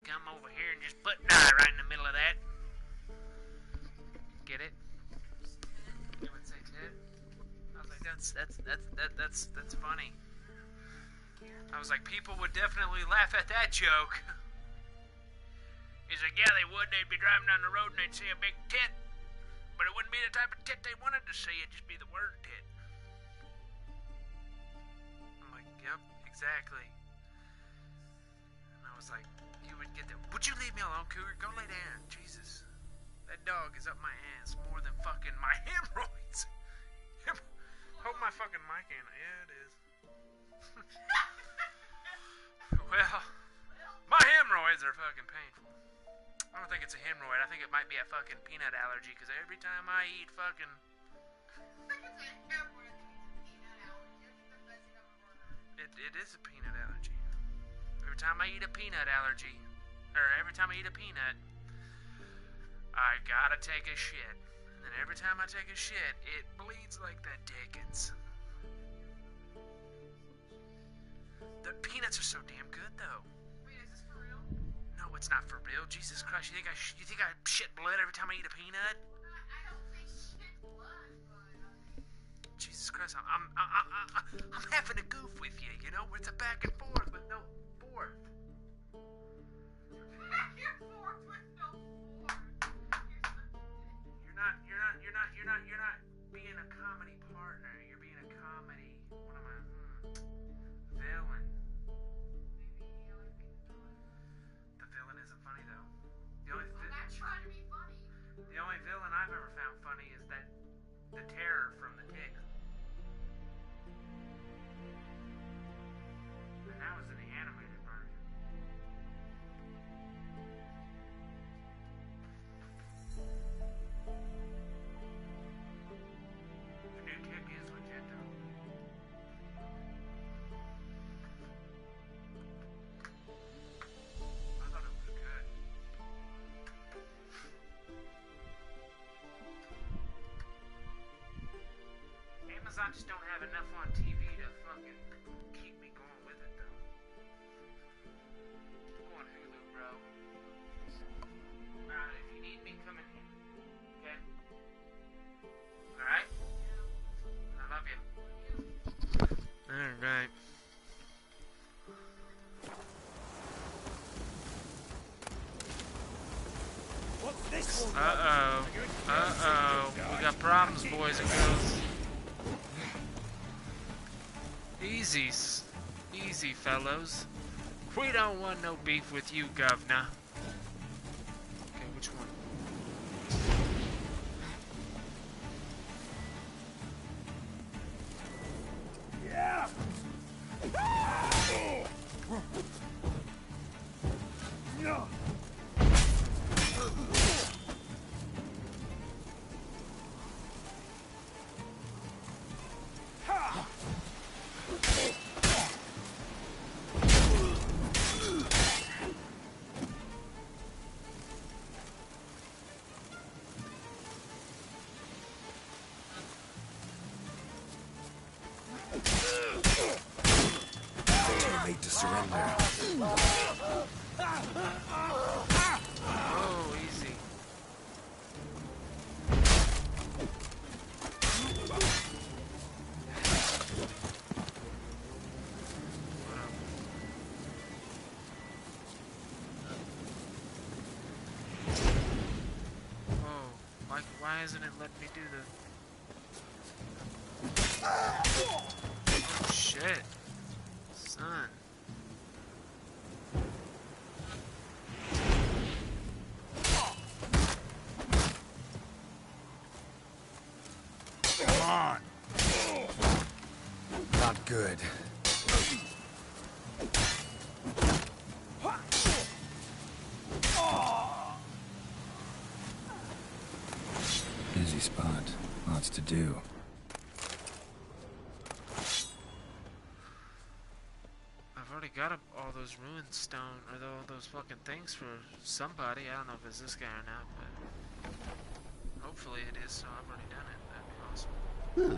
come over here and just put an eye right in the middle of that. Get it? You would say tit? I was like, that's funny. I was like, people would definitely laugh at that joke. He's like, yeah, they would. They'd be driving down the road and they'd see a big tit. But it wouldn't be the type of tit they wanted to see. It'd just be the word tit. I'm like, yep, exactly. And I was like, you would get that. Would you leave me alone, Cougar? Go lay down. Jesus. That dog is up my ass more than fucking my hemorrhoids. Hope my fucking mic ain't. Yeah, it is. Well, my hemorrhoids are fucking painful. I don't think it's a hemorrhoid. I think it might be a fucking peanut allergy, because every time I eat fucking... It is a peanut allergy. Every time I eat a peanut allergy, or every time I eat a peanut, I gotta take a shit. And then every time I take a shit, it bleeds like the dickens. The peanuts are so damn good, though. Wait, is this for real? No, it's not for real. Jesus Christ, you think I shit blood every time I eat a peanut? I don't think shit blood, but... Jesus Christ, I'm having a goof with you, you know? It's a back and forth with no forth. Back and forth with no forth. You're not being a comedy partner. You're being a comedy. What am I? Villain. The villain isn't funny though. I'm not trying to be funny. The only villain I've ever found funny is the terror from the tick. And that was in the animated version. The new tick is legit though. I thought it was good. Amazon just don't have enough on TV to fucking keep me going with it though. Go on Hulu, bro. If you need me, come in here. Okay? Alright? I love you. Alright. What's this? Uh-oh. Uh-oh. We got problems, boys and girls. Easy, fellows. We don't want no beef with you, governor. Okay, which one? Yeah. No. Made to surrender. Oh, easy. Why isn't it letting me do the... Oh, shit. Son. Come on. Not good. Busy spot. Lots to do. I've already got all those ruined stone, or all those fucking things for somebody. I don't know if it's this guy or not, but hopefully it is, so I've already done it. That'd be awesome. Huh.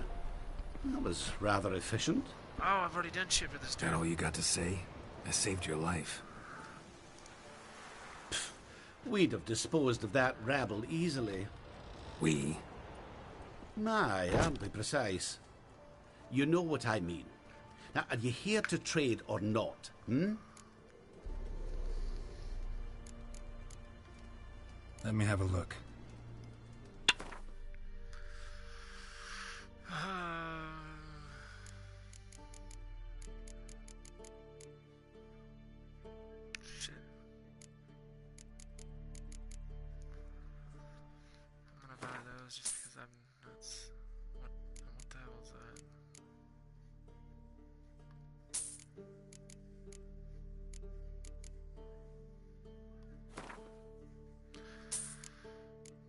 That was rather efficient. Oh, I've already done shit for this dude. That all you got to say? I saved your life. We'd have disposed of that rabble easily. We? My, aren't we precise? You know what I mean. Now, are you here to trade or not, hmm? Let me have a look. Shit. I'm gonna buy those just because I'm nuts. What the hell is that?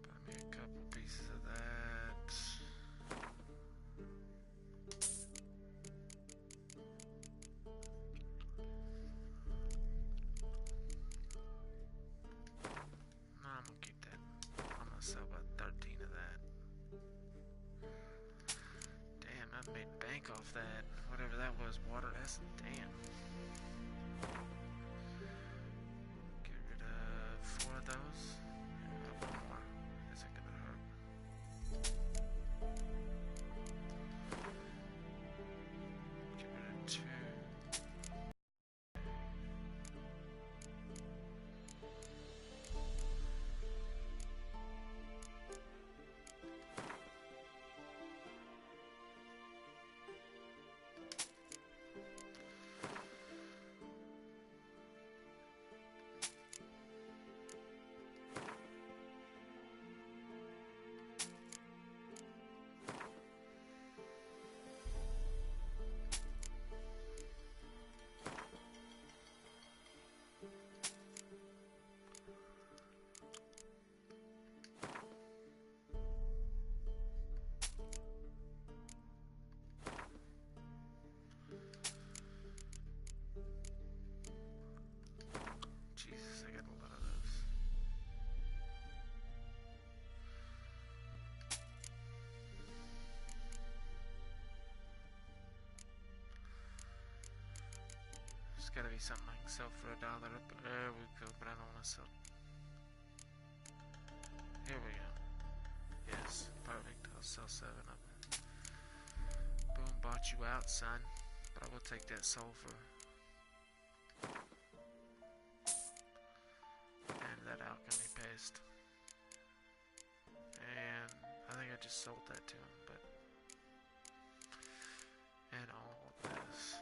Buy me a couple pieces of that. No, I'm gonna keep that. I'm gonna sell about 13 of that. Damn, I made bank off that. Whatever that was, water essence. Damn. Get rid of 4 of those. One more. Isn't gonna hurt. Get rid of 2. Jesus, I got a lot of those. There's gotta be something I can sell for $1 up. There we go, but I don't want to sell. Here we go. Yes, perfect. I'll sell 7 of them. Boom, bought you out, son. But I will take that sulfur. And that alchemy paste. And I think I just sold that to him, but... And all of this.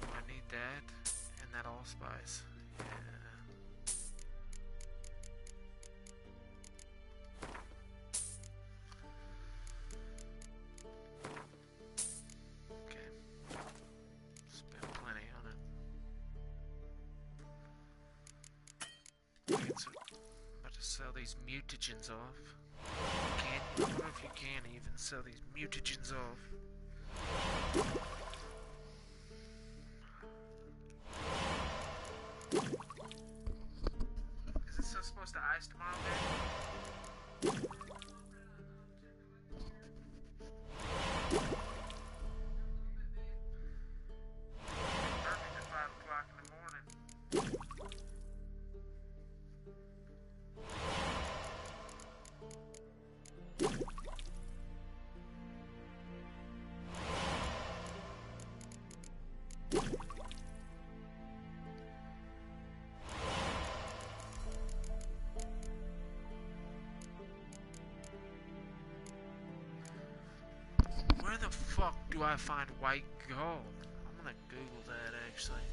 Ooh, I need that. And that allspice. Yeah. Okay. Spent plenty on it. Okay, so I'm about to sell these mutagens off. I wonder if you can even sell these mutagens off. Is it still supposed to ice tomorrow, man? Perfect at 5 o'clock in the morning. Where the fuck do I find white gold? I'm gonna Google that actually.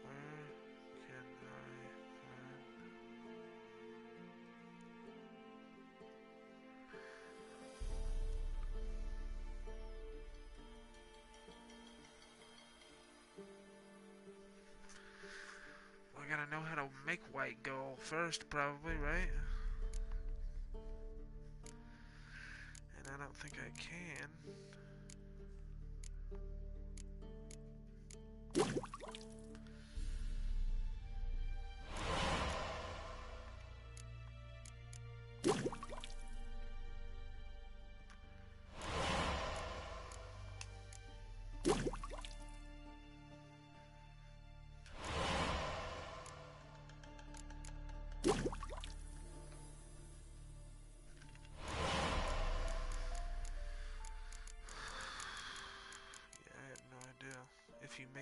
Where can I find... Well, I gotta know how to make white gold first, probably, right? And I don't think I can.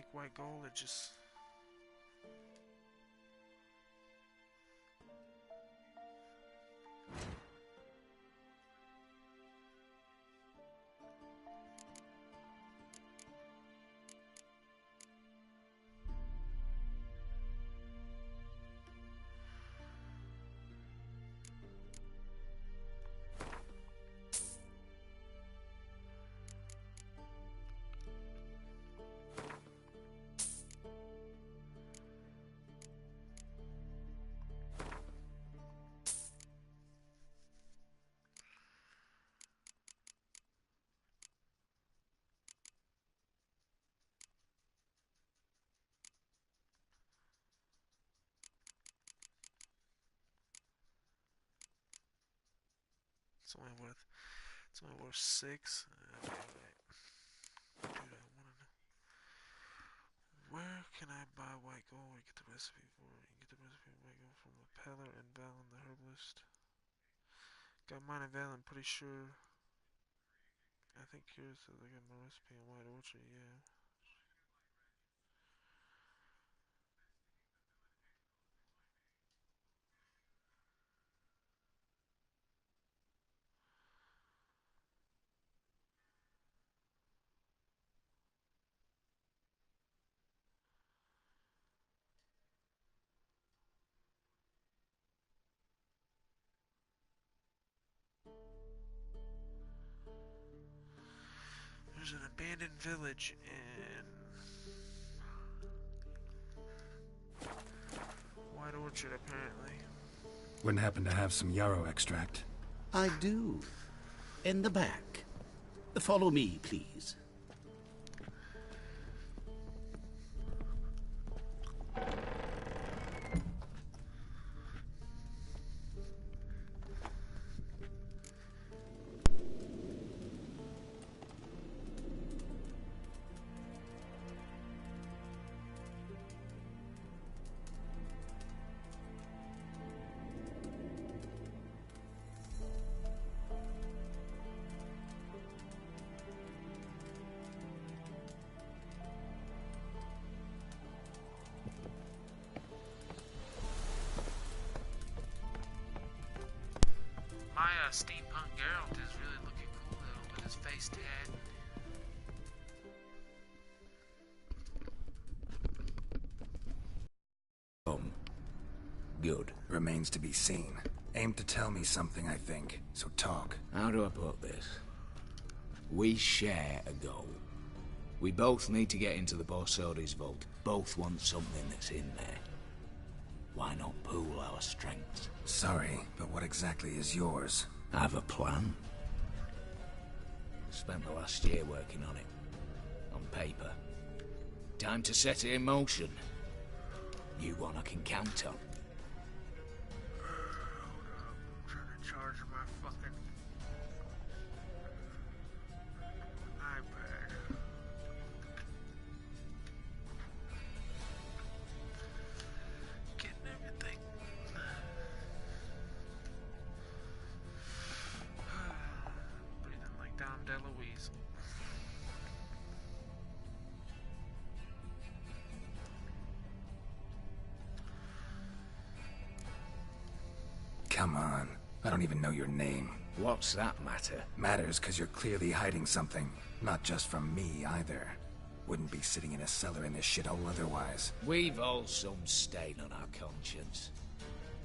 make white gold or just... It's only worth 6. Okay, dude, I wanna know. Where can I buy white gold? You get the recipe for it. You get the recipe for white gold from a peddler and Valen the herbalist. Got mine and Valen, pretty sure. I think curious says I got my recipe in White Orchard, yeah. There's an abandoned village in White Orchard, apparently. Wouldn't happen to have some yarrow extract. I do. In the back. Follow me, please. My steampunk Geralt is really looking cool though with his face tat. Good. Remains to be seen. Aim to tell me something, I think. So talk. How do I put this? We share a goal. We both need to get into the Borsodi's vault. Both want something that's in there. Why not pool our strengths? Sorry, but what exactly is yours? I have a plan. Spent the last year working on it. On paper. Time to set it in motion. You one I can count on. I'm trying to charge my fucking iPad. Getting everything. Breathing like Dom DeLuise. Come on. I don't even know your name. What's that matter? Matters because you're clearly hiding something. Not just from me, either. Wouldn't be sitting in a cellar in this shithole otherwise. We've all some stain on our conscience.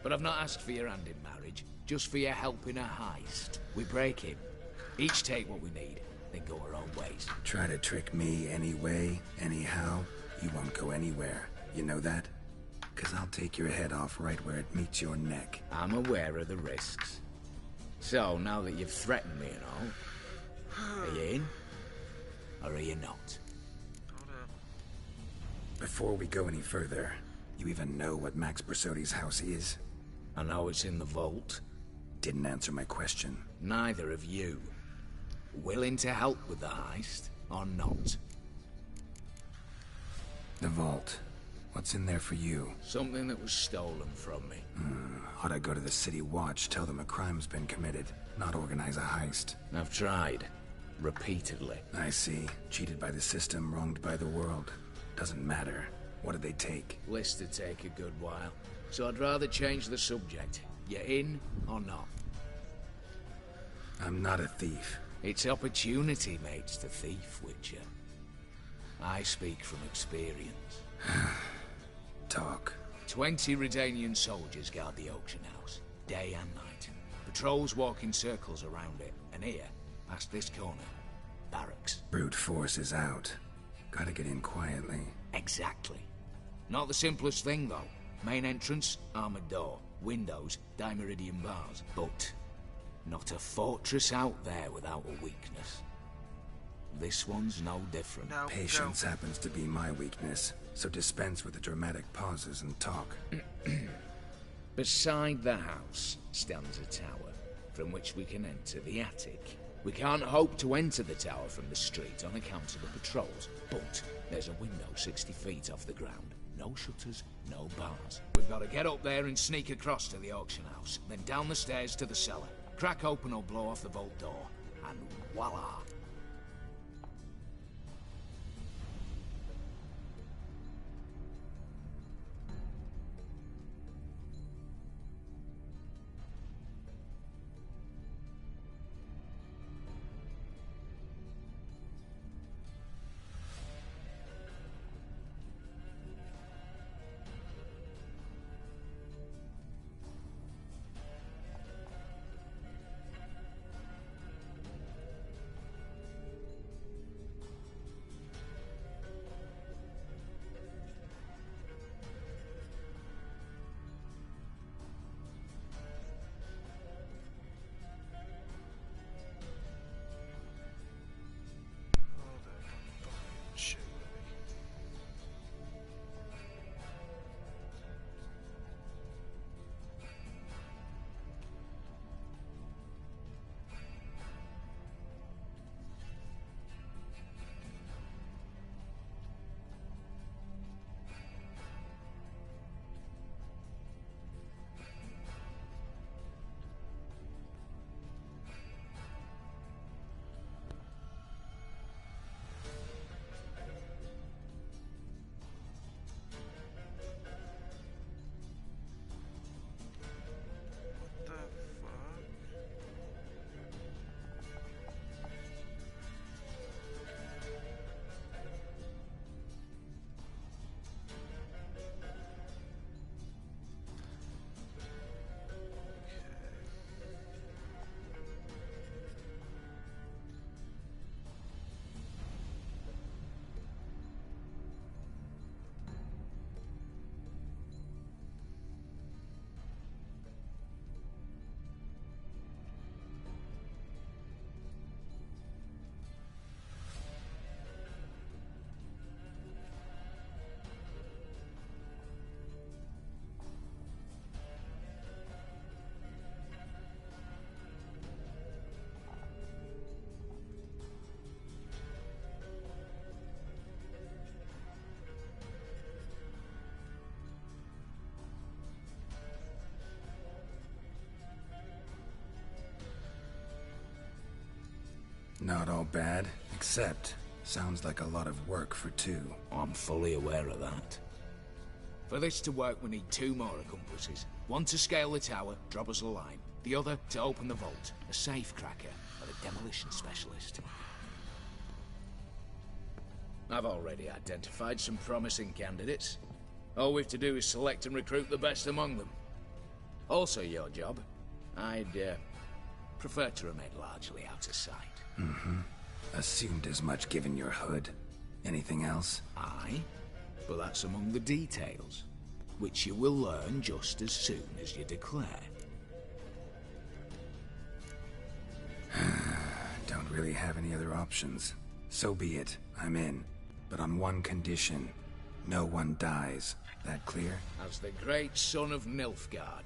But I've not asked for your hand in marriage, just for your help in a heist. We break it. Each take what we need, then go our own ways. Try to trick me anyway, anyhow, you won't go anywhere. You know that? 'Cause I'll take your head off right where it meets your neck. I'm aware of the risks. So, now that you've threatened me and all, are you in? Or are you not? Hold up. Before we go any further, you even know what Max Bersodi's house is? I know it's in the vault. Didn't answer my question. Neither of you. Willing to help with the heist, or not? The vault. What's in there for you? Something that was stolen from me. Ought I go to the City Watch, tell them a crime's been committed, not organize a heist? I've tried. Repeatedly. I see. Cheated by the system, wronged by the world. Doesn't matter. What did they take? List to take a good while. So I'd rather change the subject. You in or not? I'm not a thief. It's opportunity makes the thief, Witcher. I speak from experience. Talk. 20 Redanian soldiers guard the auction house, day and night. Patrols walk in circles around it, and here, past this corner, barracks. Brute force is out. Gotta get in quietly. Exactly. Not the simplest thing, though. Main entrance, armored door. Windows, dimeridian bars. But not a fortress out there without a weakness. This one's no different. No, Patience happens to be my weakness, so dispense with the dramatic pauses and talk. Beside the house stands a tower, from which we can enter the attic. We can't hope to enter the tower from the street on account of the patrols, but there's a window 60 feet off the ground. No shutters, no bars. We've got to get up there and sneak across to the auction house, then down the stairs to the cellar, crack open or blow off the vault door, and voila! Not all bad, except sounds like a lot of work for two. I'm fully aware of that. For this to work, we need 2 more accomplices. One to scale the tower, drop us a line. The other to open the vault, a safe cracker, or a demolition specialist. I've already identified some promising candidates. All we have to do is select and recruit the best among them. Also your job. I'd prefer to remain largely out of sight. Assumed as much given your hood. Anything else? Aye, but that's among the details, which you will learn just as soon as you declare. Don't really have any other options. So be it. I'm in. But on one condition. No one dies. That clear? As the great son of Nilfgaard.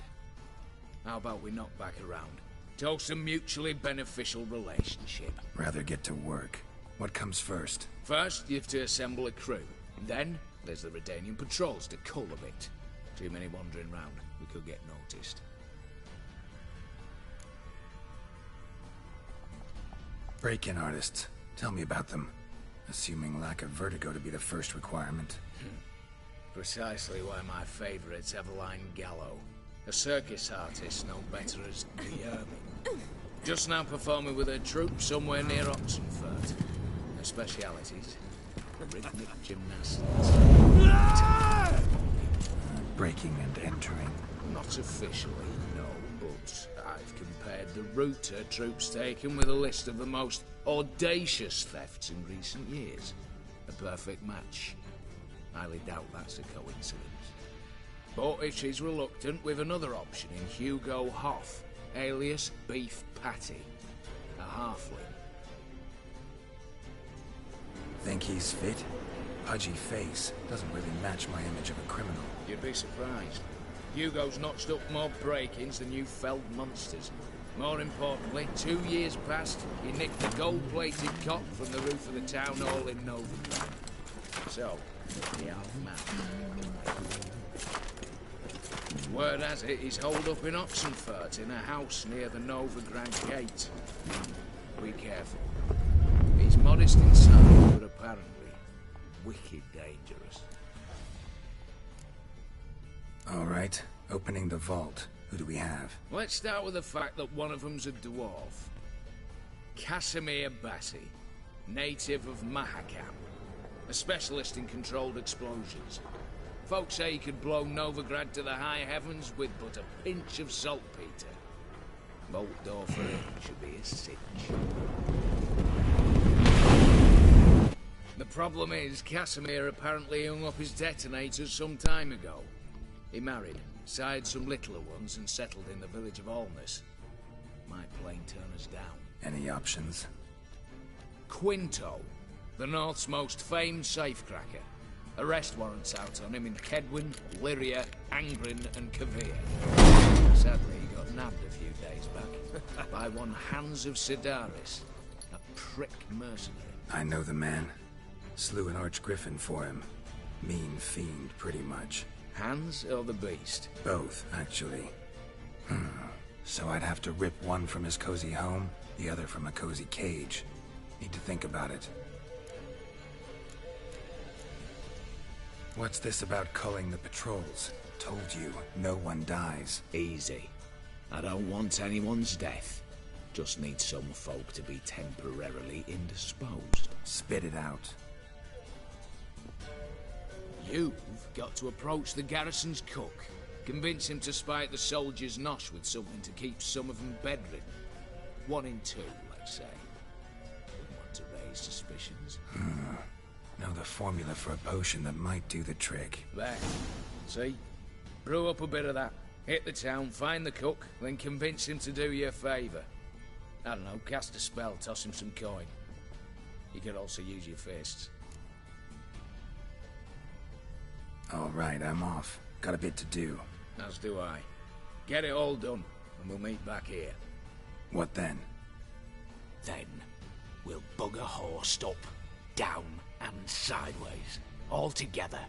How about we knock back around? Toast a mutually beneficial relationship. Rather get to work. What comes first? First, you have to assemble a crew. Then, there's the Redanian patrols to cull a bit. Too many wandering round. We could get noticed. Break-in artists. Tell me about them. assuming lack of vertigo to be the first requirement. Precisely why my favourite's Eveline Gallo, a circus artist no better as the just now performing with her troupe somewhere near Oxenfurt. Her specialities, rhythmic gymnastics. Breaking and entering. Not officially, no, but I've compared the route her troope's taken with a list of the most audacious thefts in recent years. A perfect match. Highly doubt that's a coincidence. But if she's reluctant, with another option in Hugo Hoff, alias Beef Patty, a halfling. Think he's fit? Pudgy face doesn't really match my image of a criminal. You'd be surprised. Hugo's notched up more break-ins than you felled monsters. More importantly, 2 years past, he nicked a gold-plated cot from the roof of the town hall in Novigrad. So, the half-man. Word has it, he's holed up in Oxenfurt in a house near the Novigrad gate. Be careful. He's modest inside, but apparently wicked dangerous. All right, opening the vault. Who do we have? Let's start with the fact that one of them's a dwarf. Casimir Bassi, native of Mahakam, a specialist in controlled explosions. Folks say he could blow Novigrad to the high heavens with but a pinch of saltpeter. Bolt door for him should be a cinch. The problem is, Casimir apparently hung up his detonators some time ago. He married, sired some littler ones, and settled in the village of Alness. Might plain turn us down. Any options? Quinto, the North's most famed safecracker. Arrest warrants out on him in Kedwin, Lyria, Angrin, and Kavir. Sadly, he got nabbed a few days back by one Hans of Sidaris, a prick mercenary. I know the man. Slew an archgriffin for him. Mean fiend, pretty much. Hans or the beast? Both, actually. So I'd have to rip one from his cozy home, the other from a cozy cage. Need to think about it. What's this about culling the patrols? Told you, no one dies. Easy. I don't want anyone's death. Just need some folk to be temporarily indisposed. Spit it out. You've got to approach the garrison's cook. Convince him to spike the soldiers' nosh with something to keep some of them bedridden. 1 in 2, let's say. Wouldn't want to raise suspicions. Know the formula for a potion that might do the trick. There. See? Brew up a bit of that. Hit the town, find the cook, then convince him to do you a favour. I don't know, cast a spell, toss him some coin. You could also use your fists. All right, I'm off. Got a bit to do. As do I. Get it all done, and we'll meet back here. What then? Then, we'll bugger horsed up, down, and sideways. All together.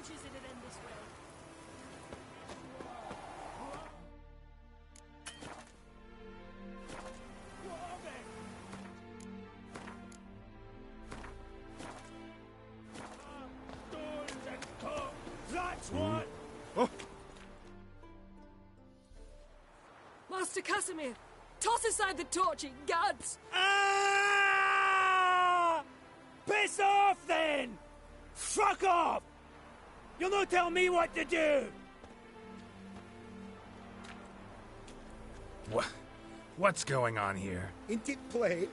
told you it'd end this way. That's what! Master Casimir, toss aside the torching gads. Ah! Piss off then! Fuck off! You'll not tell me what to do! What's going on here? Ain't it plain?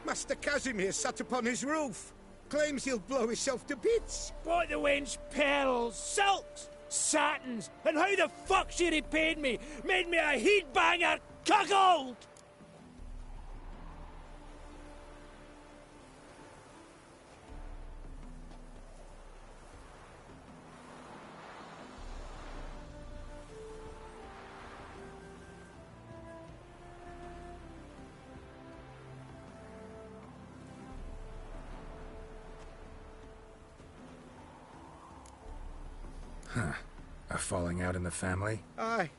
Master Casimir sat upon his roof. Claims he'll blow himself to bits. Bought the wench pearls, silks, satins, and how the fuck she repaid me? Made me a heat-banger cuckold! A falling out in the family? Aye.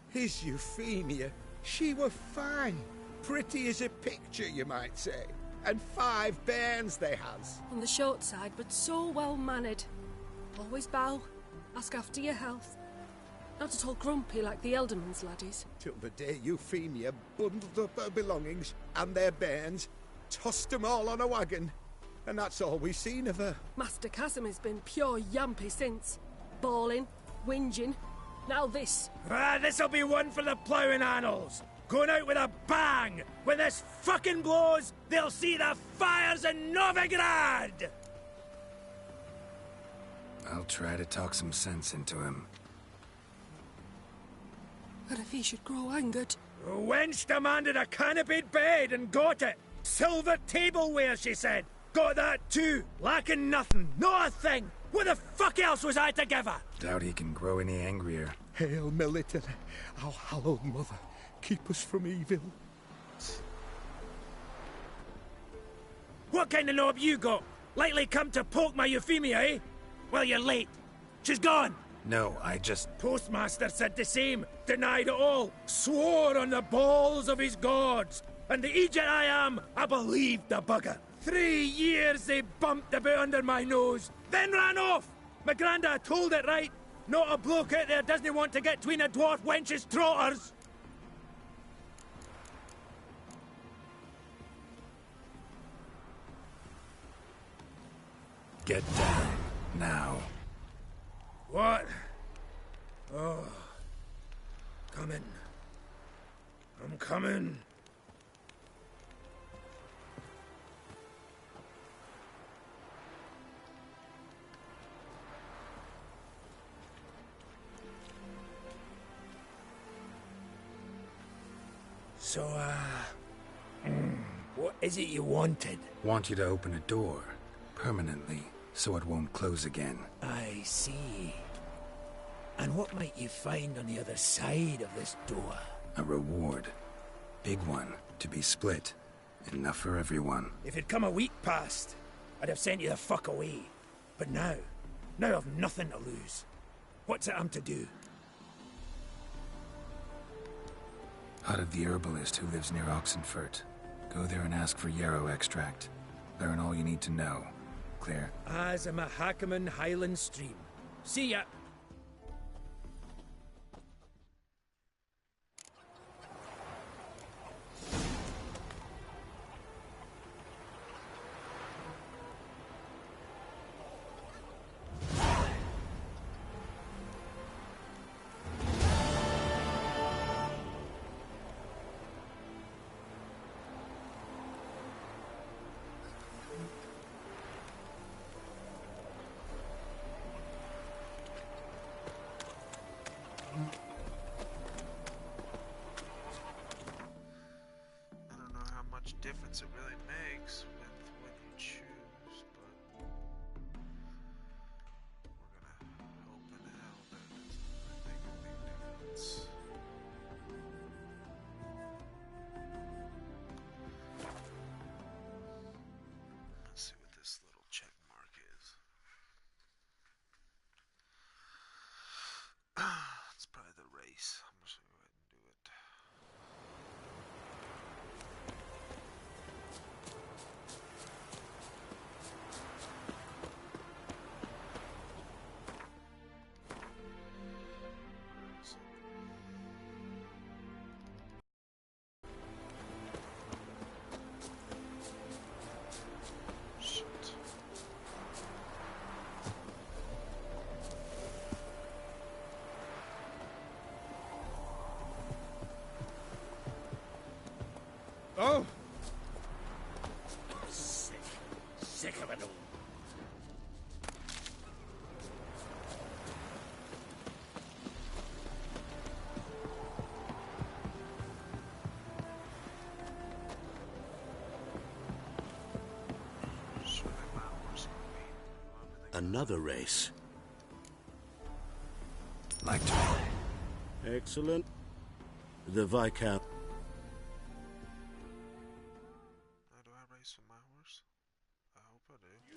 His Euphemia. She were fine. Pretty as a picture, you might say. And 5 bairns they has. On the short side, but so well mannered. Always bow, ask after your health. Not at all grumpy like the Elderman's laddies. Till the day Euphemia bundled up her belongings and their bairns, tossed 'em all on a wagon. And that's all we've seen of her. Master Casimir's been pure yampy since. Bawling, whinging, now this. Ah, this'll be one for the ploughing annals. Going out with a bang. When this fucking blows, they'll see the fires in Novigrad! I'll try to talk some sense into him. And if he should grow angered? The wench demanded a canopied bed and got it. Silver tableware, she said. Got that too. Lacking nothing. Not a thing. What the fuck else was I to give her? Doubt he can grow any angrier. Hail Melitele, our hallowed mother. Keep us from evil. What kind of knob you got? Likely come to poke my Euphemia, eh? Well, you're late. She's gone. No, I just... Postmaster said the same. Denied it all. Swore on the balls of his gods. And the Egypt I am, I believed the bugger. 3 years they bumped about under my nose, then ran off. My granda told it right. Not a bloke out there doesn't want to get between a dwarf wench's trotters. Get down. Now. What? Oh. Coming. I'm coming. So, what is it you wanted? Want you to open a door. Permanently. So it won't close again. I see. And what might you find on the other side of this door? A reward. Big one. To be split. Enough for everyone. If it'd come a week past, I'd have sent you the fuck away. But now I've nothing to lose. What's it I'm to do? Hut of the herbalist who lives near Oxenfurt. Go there and ask for yarrow extract. Learn all you need to know. Clear? As a Mahakaman Highland Stream. See ya! race. I'm just gonna go ahead and do it. Shit. Oh! Sick. Sick of it all. Sure that my horse will be. Another race. Like to. Excellent. The Viscount. Now, do I race with my horse? I hope I do.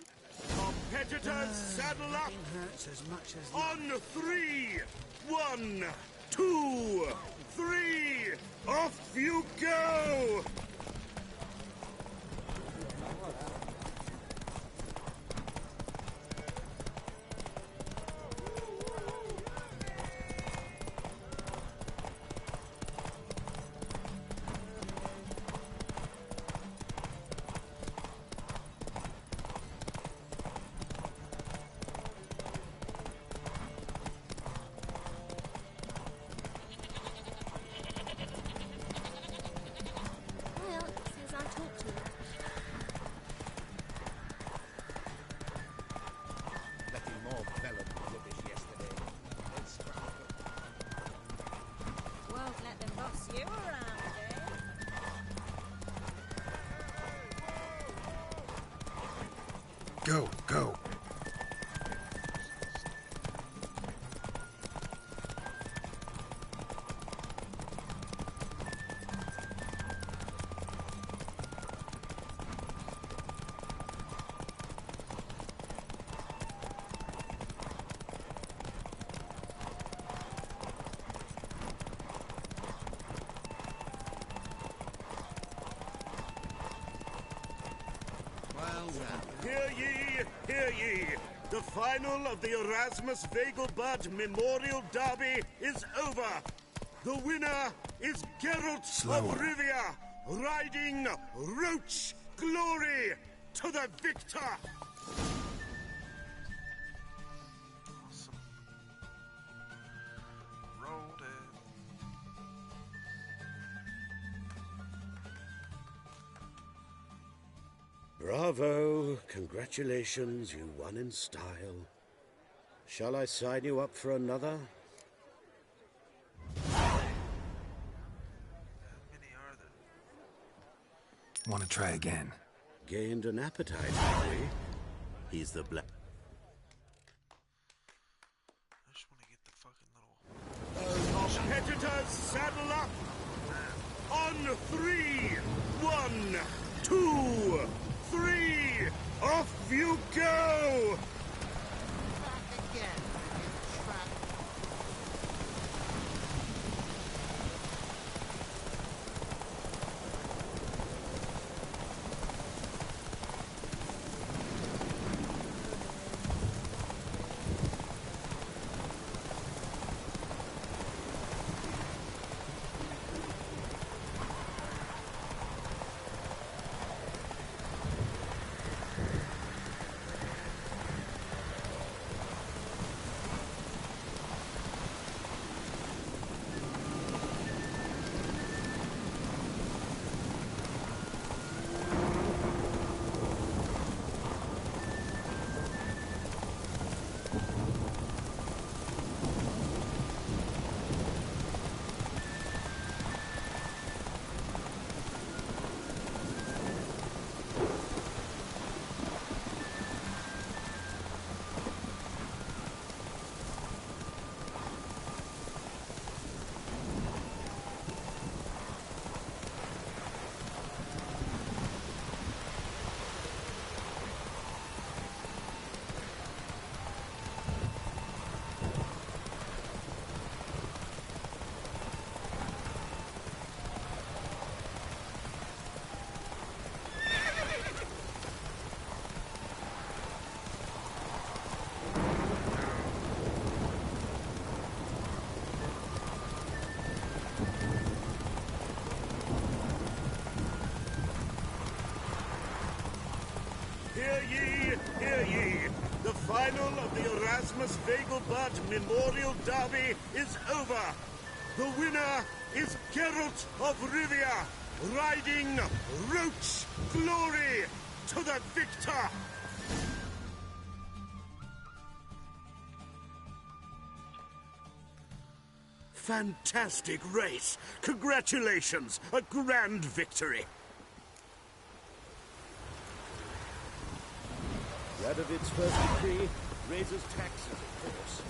Competitors, saddle up! Hurts as much as On 3! 1, 2, 3! Off you go! Well, it says I talk to him. Letting more bellowed rubbish yesterday. It's Won't let them boss you around, eh? Go, go. Hear ye, hear ye! The final of the Erasmus Vegelbud Memorial Derby is over! The winner is Geralt Slower. of Rivia, riding Roach Glory to the victor! Awesome. Rolled it. Bravo! Congratulations, you won in style. Shall I sign you up for another? How many are there? Want to try again? Gained an appetite, have we? He's the black. I just want to get the fucking little. Competitors, saddle up! On 3! 1, 2, 3! Off you go! Hear ye, hear ye. The final of the Erasmus Vegelbud Memorial Derby is over. The winner is Geralt of Rivia, riding Roach Glory to the victor. Fantastic race. Congratulations. A grand victory. Radovid's first decree raises taxes, of course.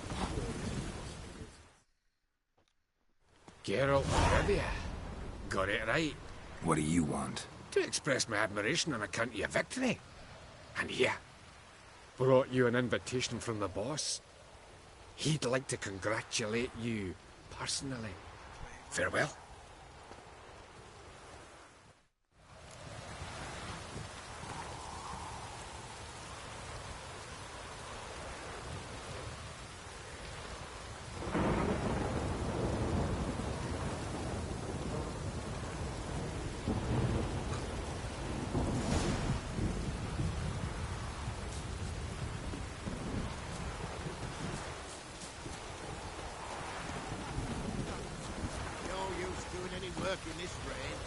Geralt of Rivia. Got it right. What do you want? To express my admiration on account of your victory. And here, brought you an invitation from the boss. He'd like to congratulate you personally. Farewell. In this rain.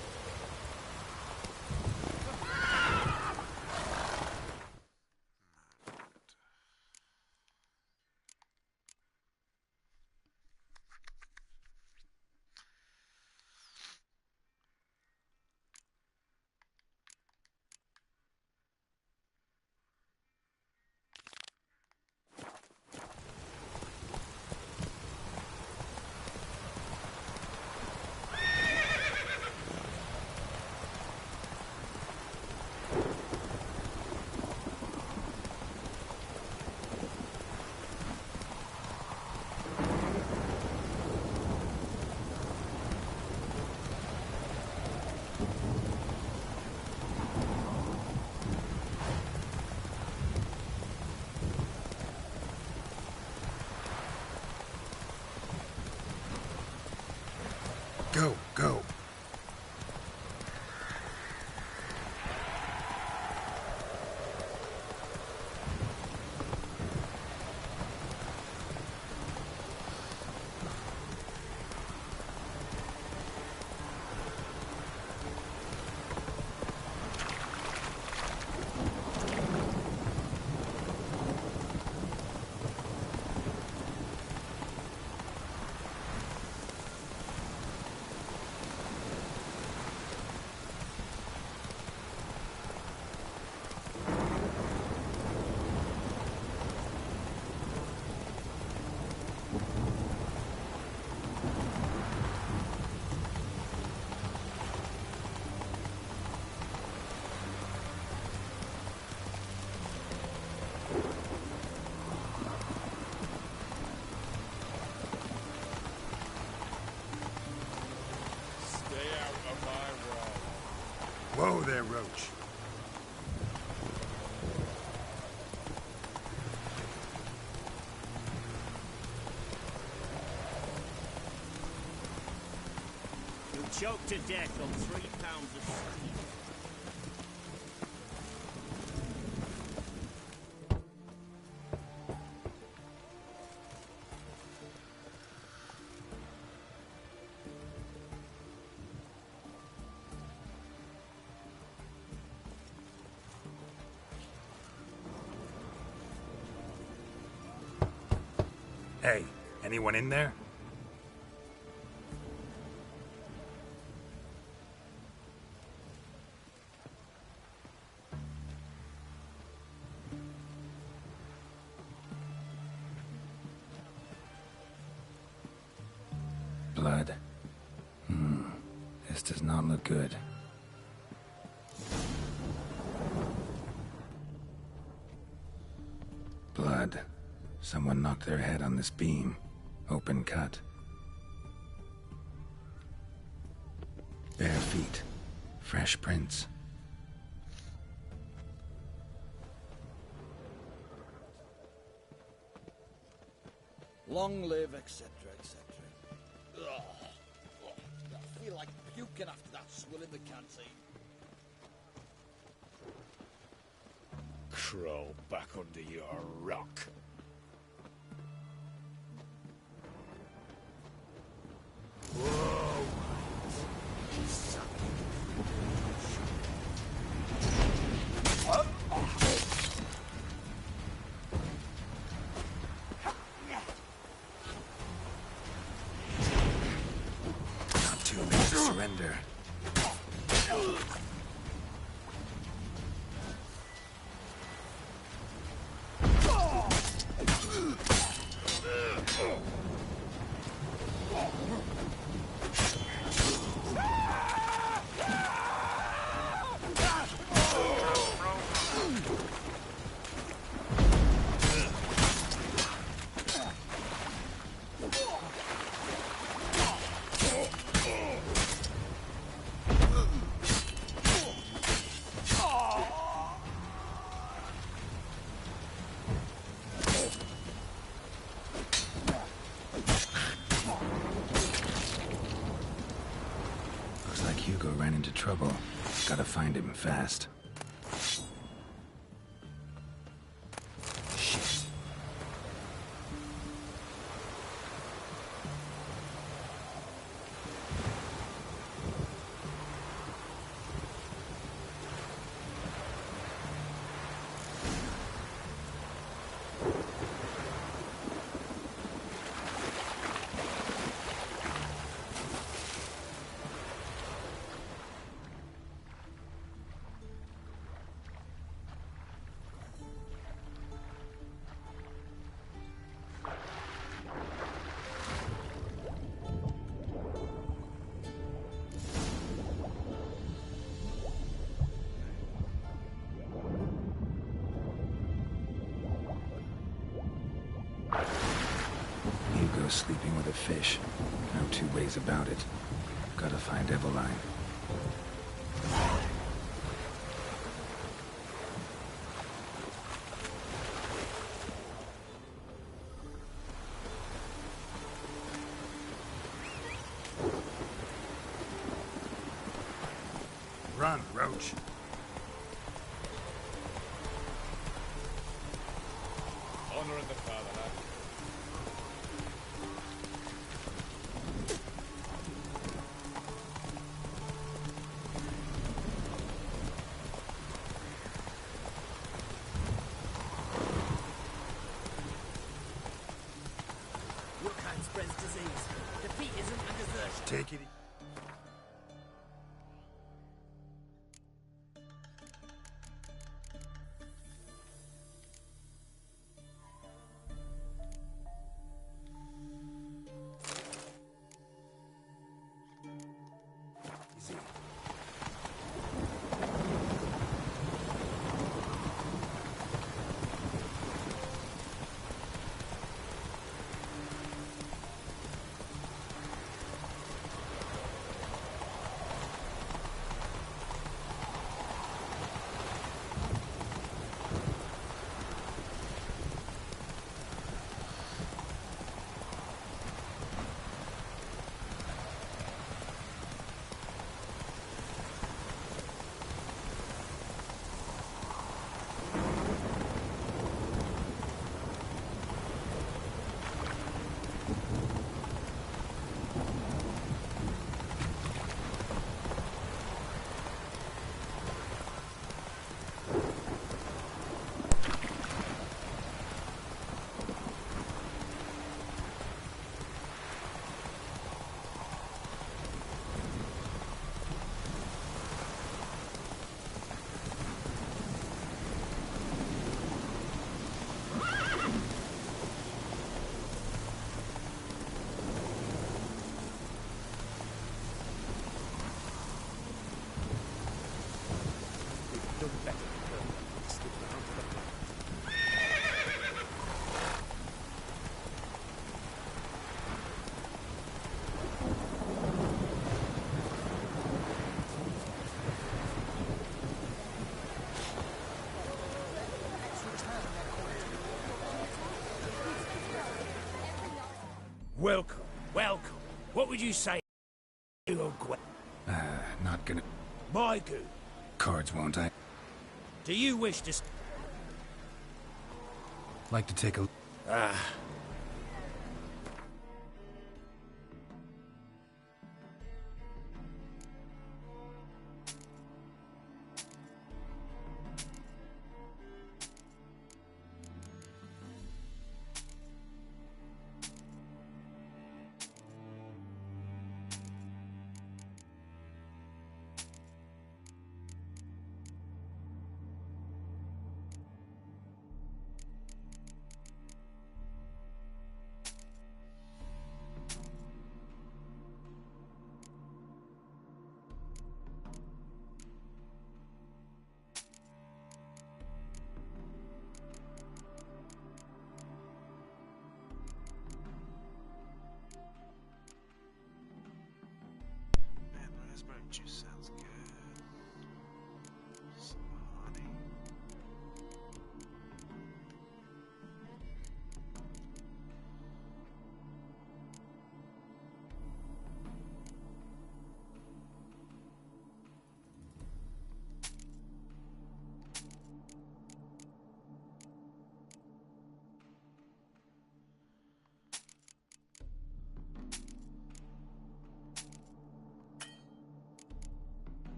Go, go. Whoa there, Roach. You'll choke to death on 3 pounds of steam. Hey, anyone in there? Blood. This does not look good. Blood. Someone knocked their head on this beam. Open cut. Bare feet. Fresh prints. Long live, etc., etc. Ugh. I feel like puking after that swill in the canteen. crawl back under your rock. Whoa! Not too late to surrender. Hugo ran into trouble. Gotta find him fast. Shit. Hugo's sleeping with a fish. No two ways about it. Gotta find Eveline. Run, Roach. Honoring the fatherland. Your kind spreads disease. Defeat isn't a desertion. Take it. Easy. Welcome, welcome. What would you say? Not gonna... My good. Cards, won't I? Do you wish to... Like to take a... Ah. Man, raspberry juice sounds good. Some honey.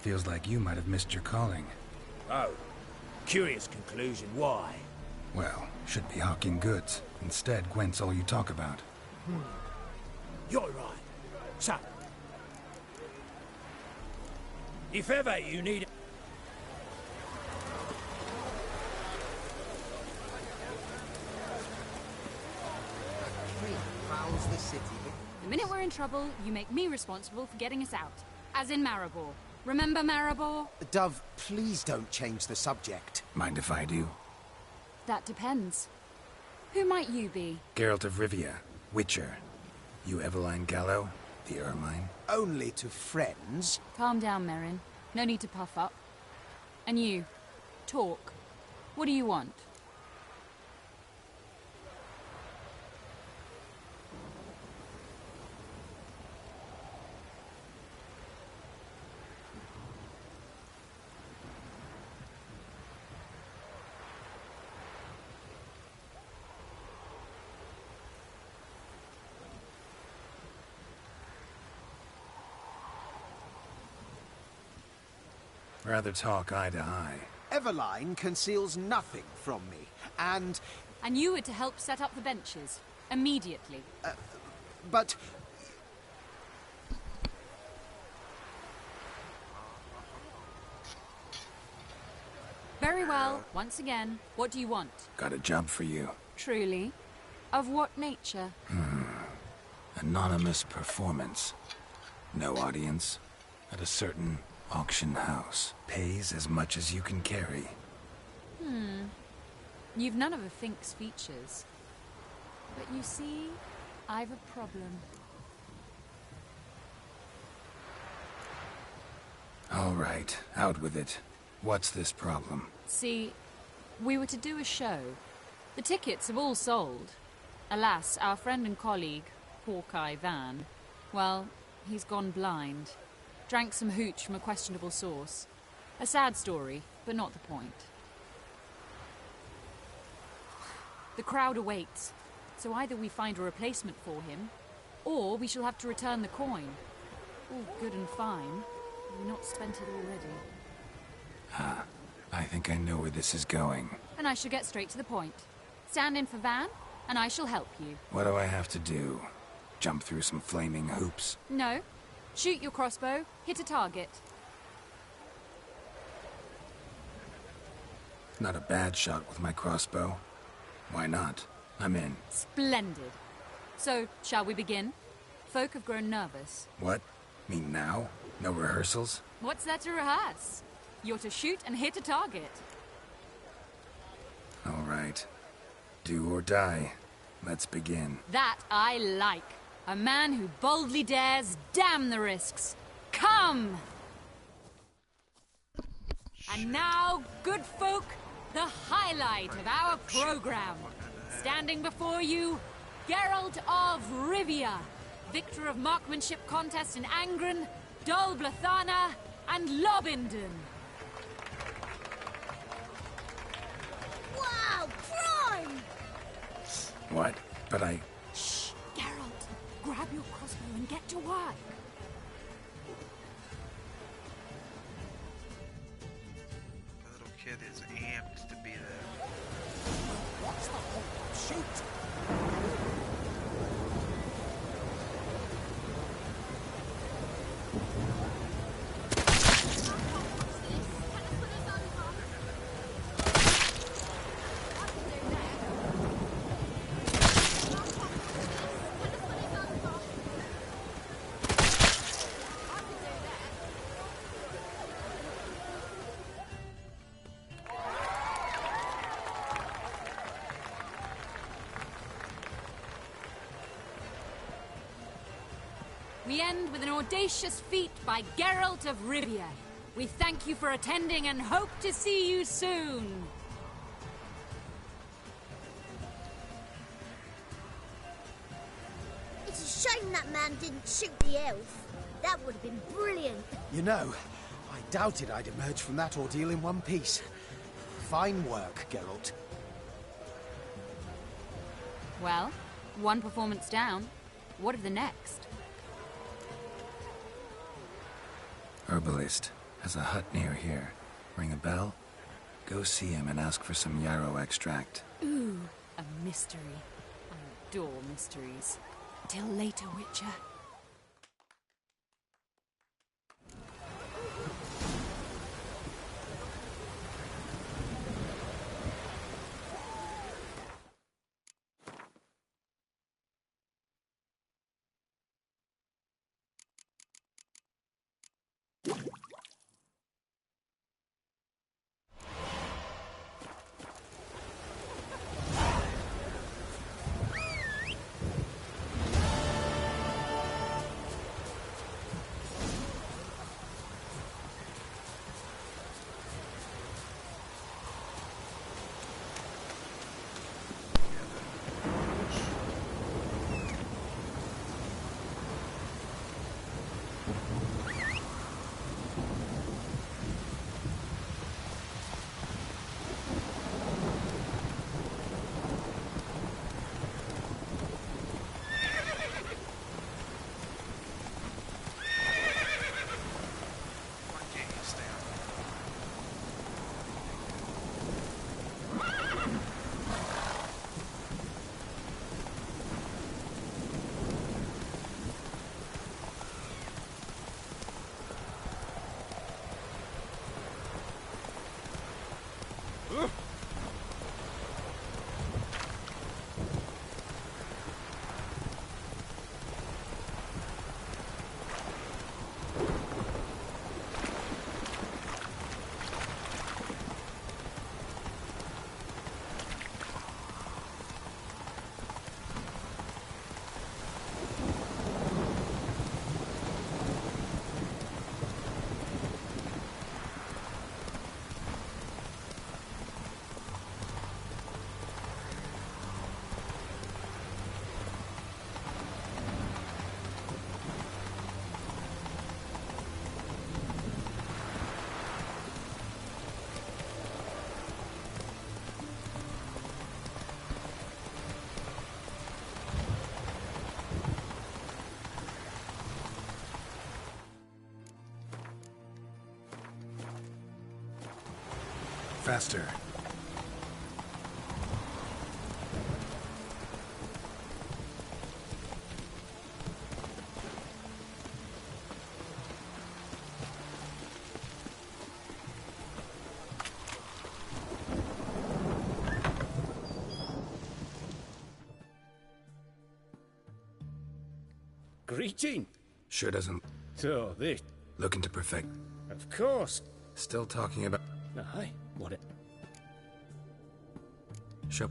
Feels like you might have missed your calling. Oh. Curious conclusion. Why? Well, should be hawking goods. Instead, Gwent's all you talk about. You're right. So, if ever you need... Prowls the city. The minute we're in trouble, you make me responsible for getting us out. As in Maribor. Remember Maribor? Dove, please don't change the subject. Mind if I do? That depends. Who might you be? Geralt of Rivia, Witcher. You Eveline Gallo, the Ermine? Only to friends. Calm down, Merrin. No need to puff up. And you, talk. What do you want? Rather talk eye to eye. Eveline conceals nothing from me, and... And you were to help set up the benches. Immediately. But... Very well. Once again, what do you want? Got a job for you. Truly? Of what nature? Anonymous performance. No audience. At a certain auction house. Pays as much as you can carry. You've none of a Fink's features. But you see, I've a problem. All right, out with it. What's this problem? See, we were to do a show. The tickets have all sold. Alas, our friend and colleague, Hawkeye Van, well, he's gone blind. Drank some hooch from a questionable source. A sad story, but not the point. The crowd awaits, so either we find a replacement for him, or we shall have to return the coin. All good and fine. We've not spent it already. Ah, I think I know where this is going. And I shall get straight to the point. Stand in for Van, and I shall help you. What do I have to do? Jump through some flaming hoops? No. Shoot your crossbow, hit a target. Not a bad shot with my crossbow. Why not? I'm in. Splendid. So, shall we begin? Folk have grown nervous. What? Me now? No rehearsals? What's there to rehearse? You're to shoot and hit a target. All right. Do or die. Let's begin. That I like. A man who boldly dares, damn the risks. Come! And now, good folk, the highlight of our program. Standing before you, Geralt of Rivia, victor of marksmanship contests in Angren, Dol Blathana, and Lobindon. Wow, crime! What? But I... Shh, Geralt. Grab your crossbow and get to work. The little kid is amped to be there. What's the whole shoot? We end with an audacious feat by Geralt of Rivia. We thank you for attending and hope to see you soon. It's a shame that man didn't shoot the elf. That would have been brilliant. You know, I doubted I'd emerge from that ordeal in one piece. Fine work, Geralt. Well, one performance down. What of the next? Herbalist has a hut near here. Ring a bell? Go see him and ask for some yarrow extract. Ooh, a mystery. I adore mysteries. Till later, Witcher. faster. Greeting. Sure doesn't. So, this. Looking to perfect. Of course. Still talking about. Aye, what it? Shop.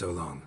So long.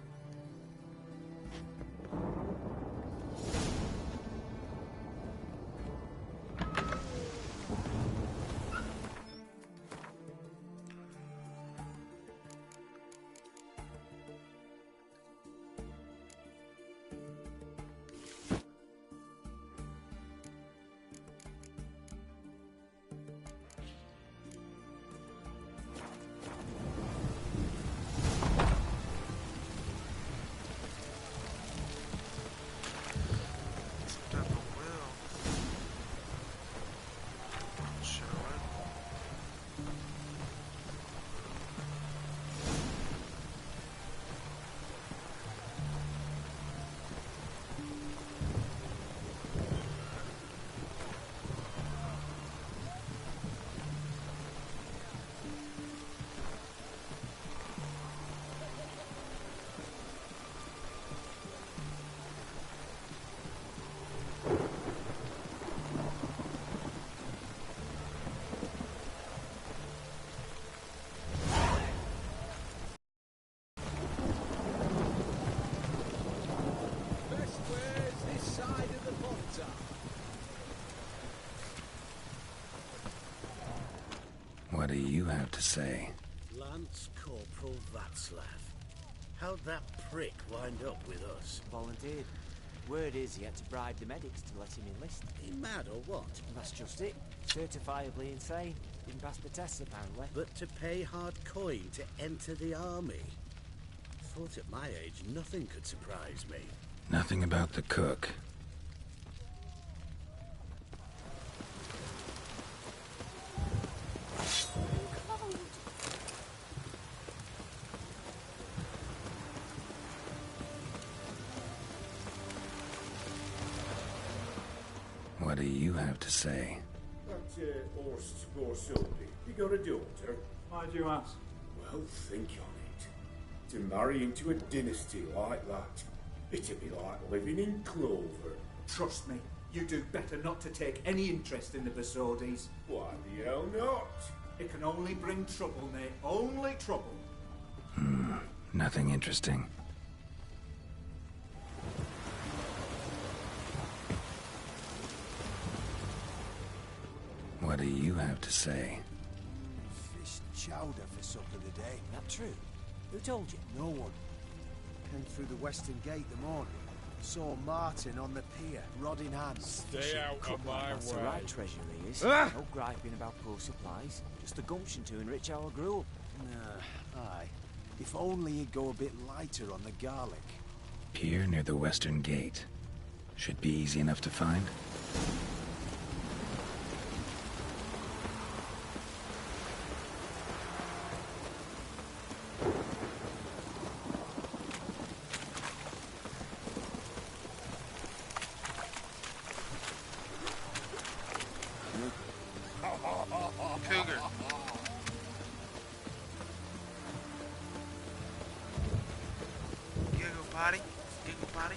What do you have to say? Lance Corporal Václav. How'd that prick wind up with us? Volunteered. Word is he had to bribe the medics to let him enlist. He mad or what? That's just it. Certifiably insane. Didn't pass the tests, apparently. But to pay hard coin to enter the army? Thought at my age nothing could surprise me. Nothing about the cook. What do you have to say? That horse more Sylvie. You got a daughter? Why do you ask? Well, think on it. To marry into a dynasty like that, it'd be like living in clover. Trust me, you do better not to take any interest in the Basodis. Why the hell not? It can only bring trouble, Nate. Only trouble. Nothing interesting. What do you have to say? Fish chowder for supper today. That true? Who told you? No one. Came through the western gate the morning. Saw Martin on the pier, rod in hand. Stay out of my That's the way. right treasure he is. Ah! No griping about poor supplies. Just the gumption to enrich our gruel. Aye. If only he'd go a bit lighter on the garlic. Pier near the western gate. Should be easy enough to find. Cougar. Giggle potty. Giggle potty.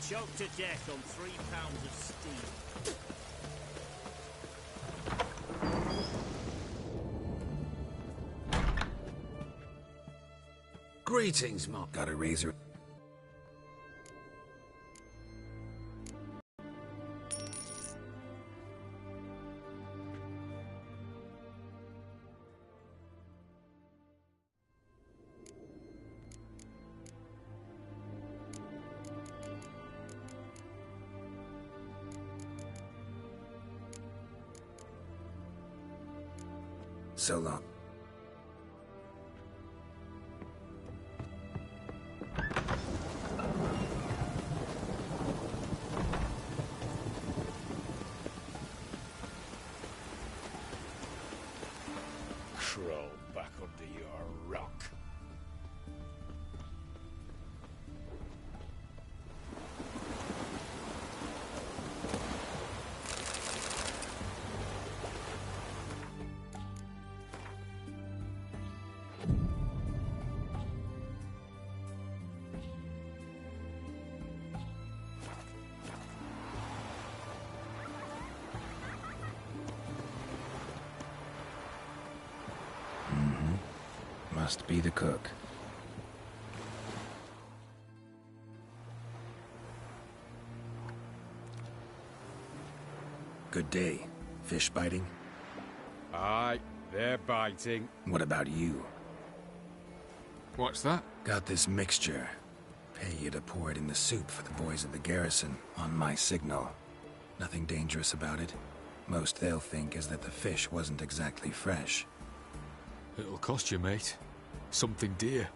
Choked to death on 3 pounds of steel. Greetings, Mark. Got a razor? So long. Chrome. back under your rock. Must be the cook. Good day. Fish biting? Aye, they're biting. What about you? What's that? Got this mixture. Pay you to pour it in the soup for the boys of the garrison on my signal. Nothing dangerous about it. Most they'll think is that the fish wasn't exactly fresh. It'll cost you, mate. Something dear.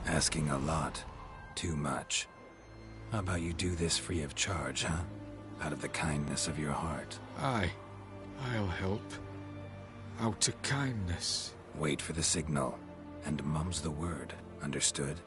Asking a lot. Too much. How about you do this free of charge, huh? Out of the kindness of your heart. Aye, I'll help. Out of kindness. Wait for the signal, and mum's the word. Understood?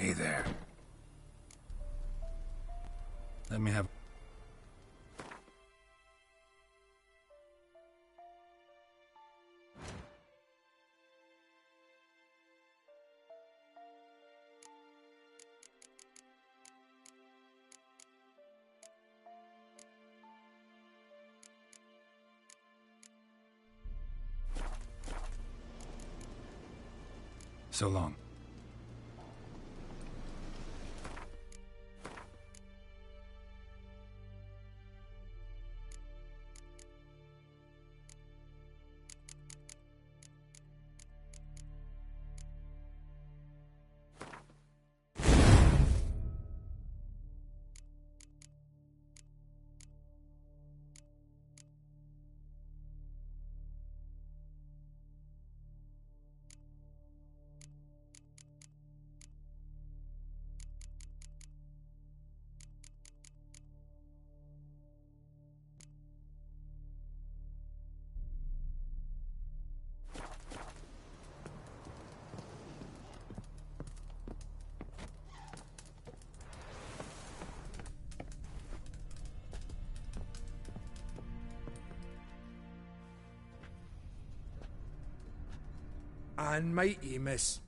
Hey there. Let me have... So long. And mighty, miss.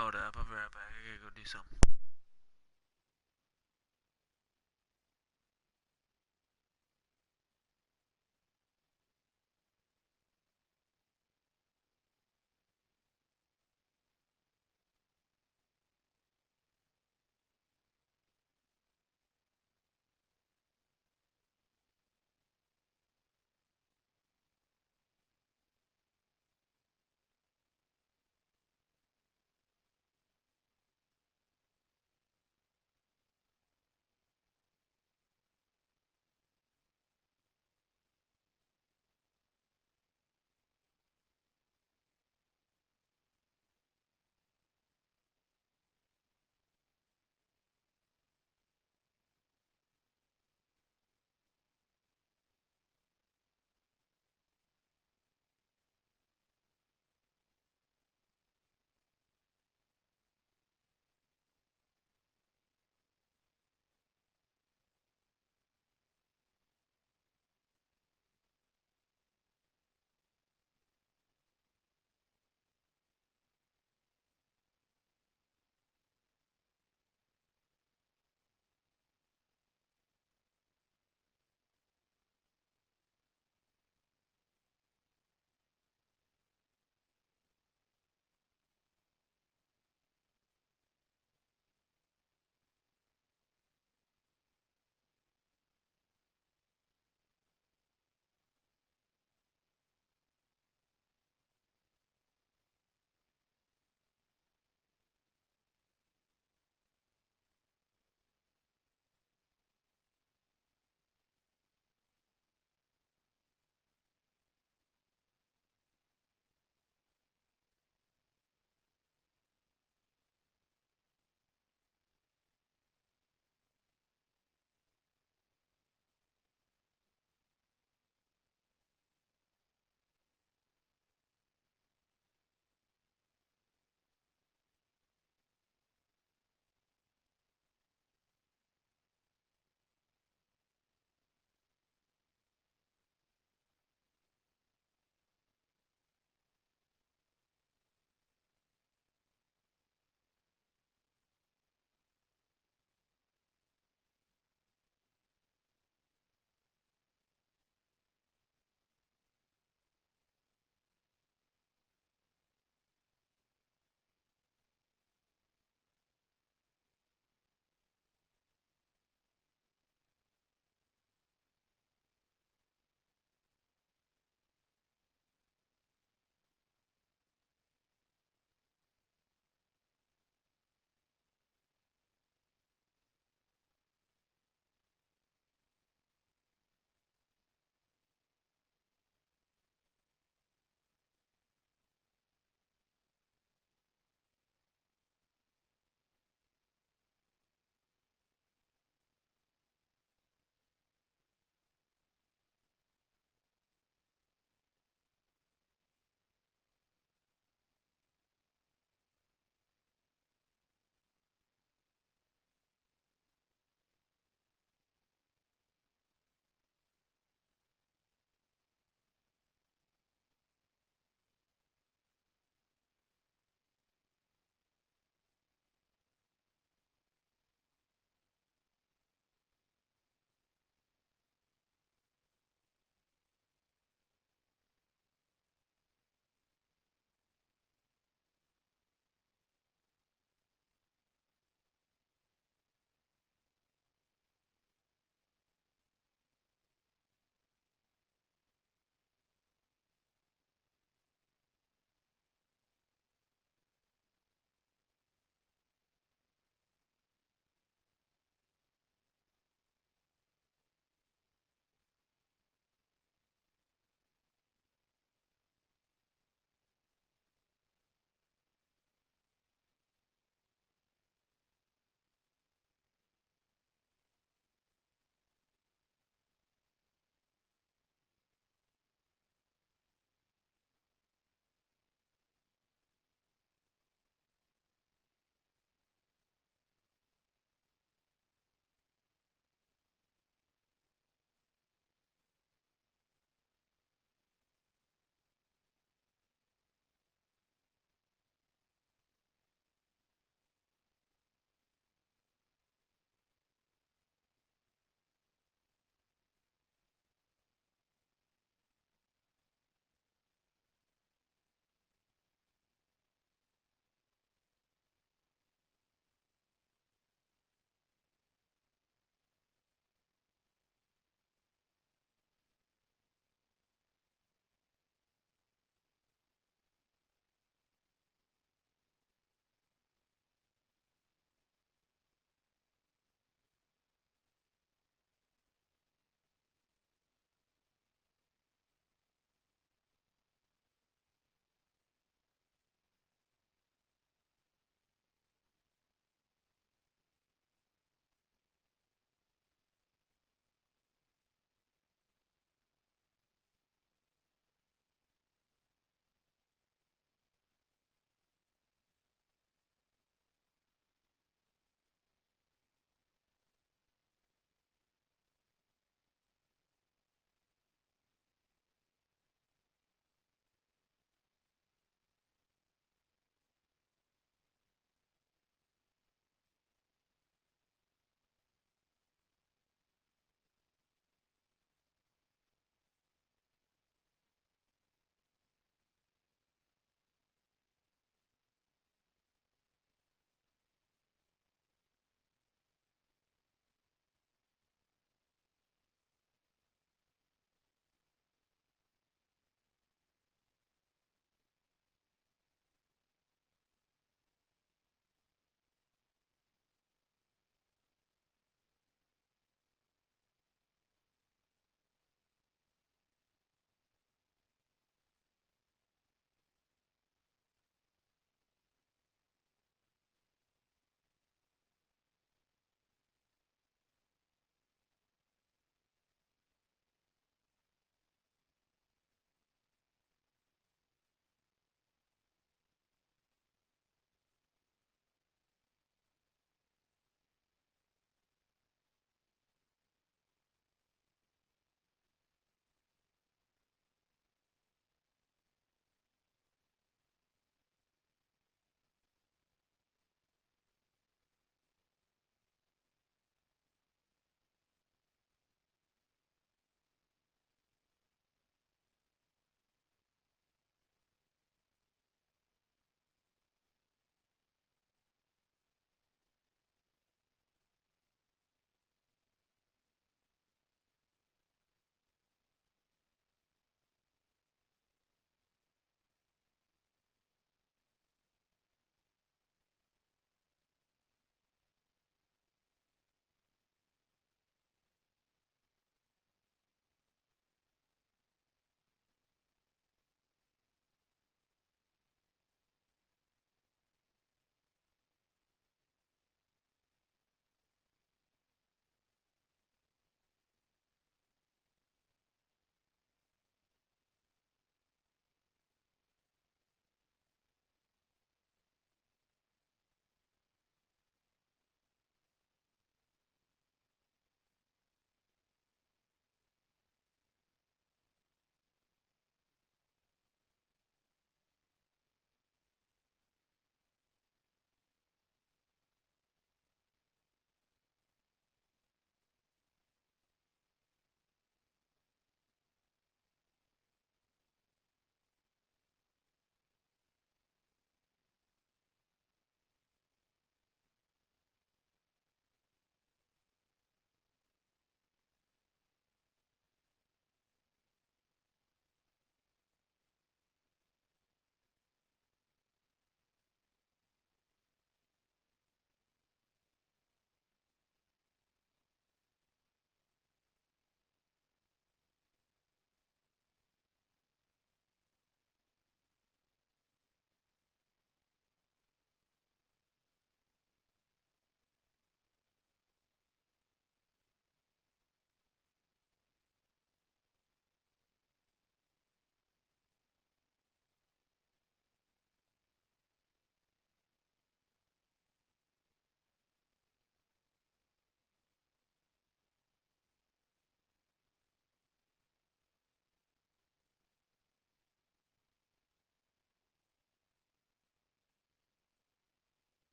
Hold up, I'll be right back. I gotta go do something.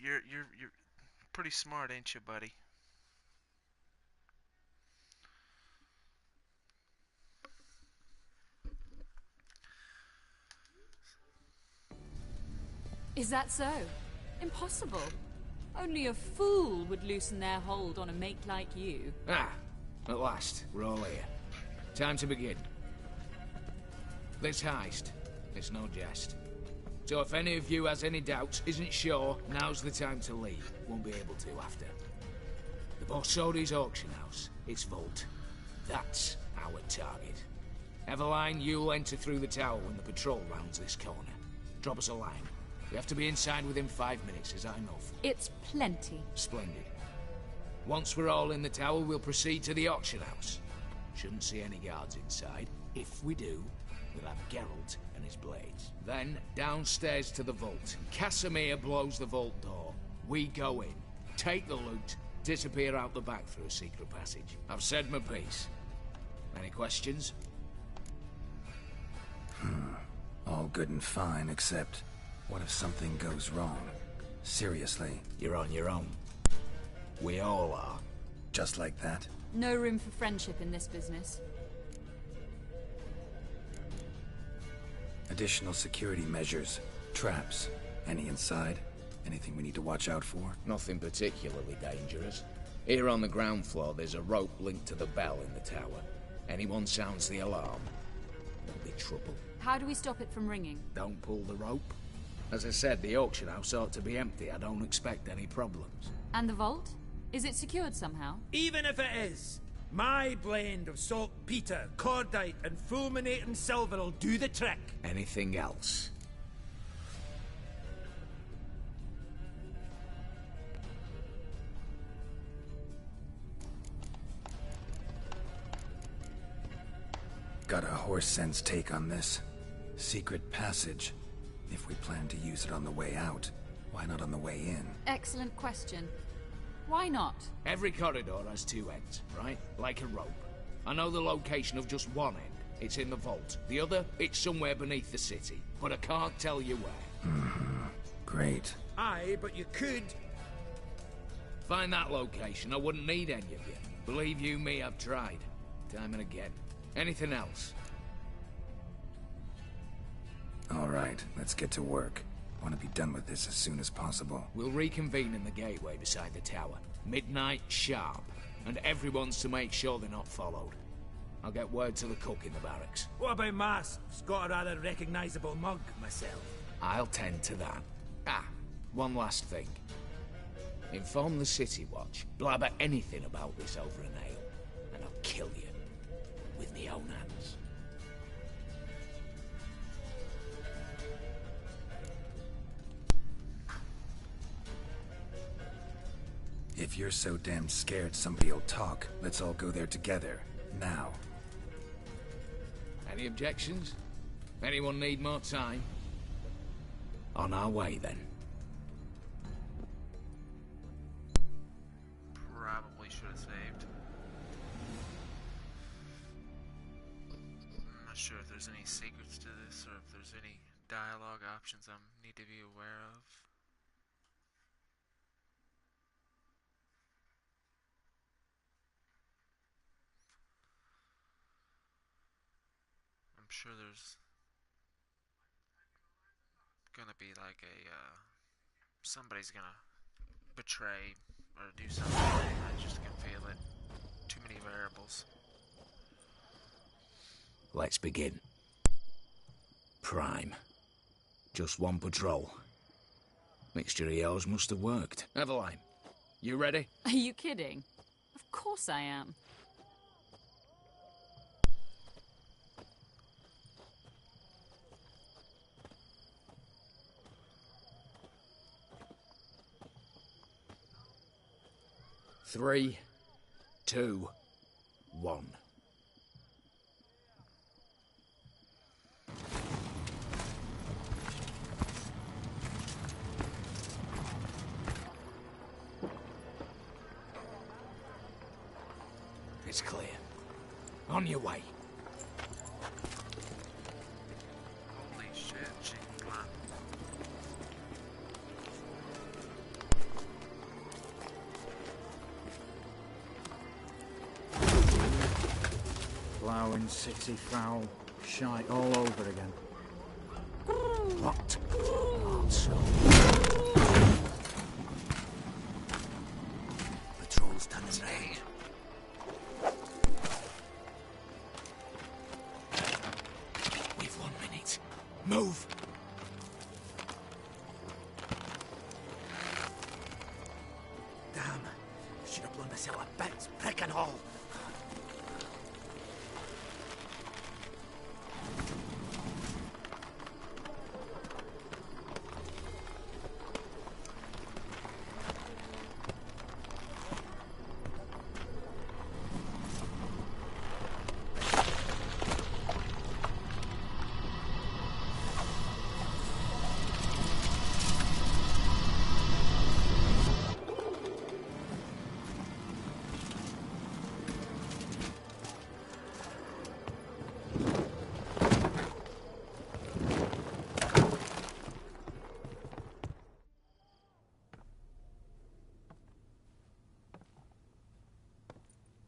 you're pretty smart, ain't you, buddy? Is that so? Impossible. Only a fool would loosen their hold on a mate like you. Ah, at last, we're all here. Time to begin. This heist, it's no jest. So if any of you has any doubts, isn't sure, now's the time to leave. Won't be able to after. The Borsodi's auction house, its vault. That's our target. Eveline, you'll enter through the tower when the patrol rounds this corner. Drop us a line. We have to be inside within 5 minutes, is that enough? It's plenty. Splendid. Once we're all in the tower, we'll proceed to the auction house. Shouldn't see any guards inside. If we do, we'll have Geralt and his blades. Then, downstairs to the vault. Casimir blows the vault door. We go in, take the loot, disappear out the back through a secret passage. I've said my piece. Any questions? All good and fine, except... what if something goes wrong? Seriously. You're on your own. We all are. Just like that? No room for friendship in this business. Additional security measures. Traps. Any inside? Anything we need to watch out for? Nothing particularly dangerous. Here on the ground floor, there's a rope linked to the bell in the tower. Anyone sounds the alarm, there'll be trouble. How do we stop it from ringing? Don't pull the rope. As I said, the auction house ought to be empty. I don't expect any problems. And the vault? Is it secured somehow? Even if it is, my blend of saltpeter, cordite, and fulminating silver will do the trick. Anything else? Got a horse sense take on this. Secret passage. If we plan to use it on the way out, why not on the way in? Excellent question. Why not? Every corridor has two ends, right? Like a rope. I know the location of just one end. It's in the vault. The other, it's somewhere beneath the city. But I can't tell you where. Great. Aye, but you could... Find that location, I wouldn't need any of you. Believe you me, I've tried. Time and again. Anything else? All right, let's get to work. Want to be done with this as soon as possible. We'll reconvene in the gateway beside the tower. Midnight sharp. And everyone's to make sure they're not followed. I'll get word to the cook in the barracks. What about masks? Got a rather recognizable mug myself. I'll tend to that. Ah, one last thing. Inform the City Watch. Blabber anything about this over an ale, and I'll kill you. With my own hands. If you're so damn scared somebody'll talk, let's all go there together. Now. Any objections? Anyone need more time? On our way, then. Probably should have saved. I'm not sure if there's any secrets to this or if there's any dialogue options I need to be aware of. I'm sure there's gonna be like a somebody's gonna betray or do something. I just can feel it. Too many variables. Let's begin. Prime. Just one patrol. Mixture of yours must have worked. Eveline, you ready? Are you kidding? Of course I am. Three, 2, 1. It's clear. On your way. Holy shit, chicken plan. Going 60 foul. Shite all over again. What? Also. The troll's done his raid. We've 1 minute. Move! Damn. Should have blown myself a bit, prick and all.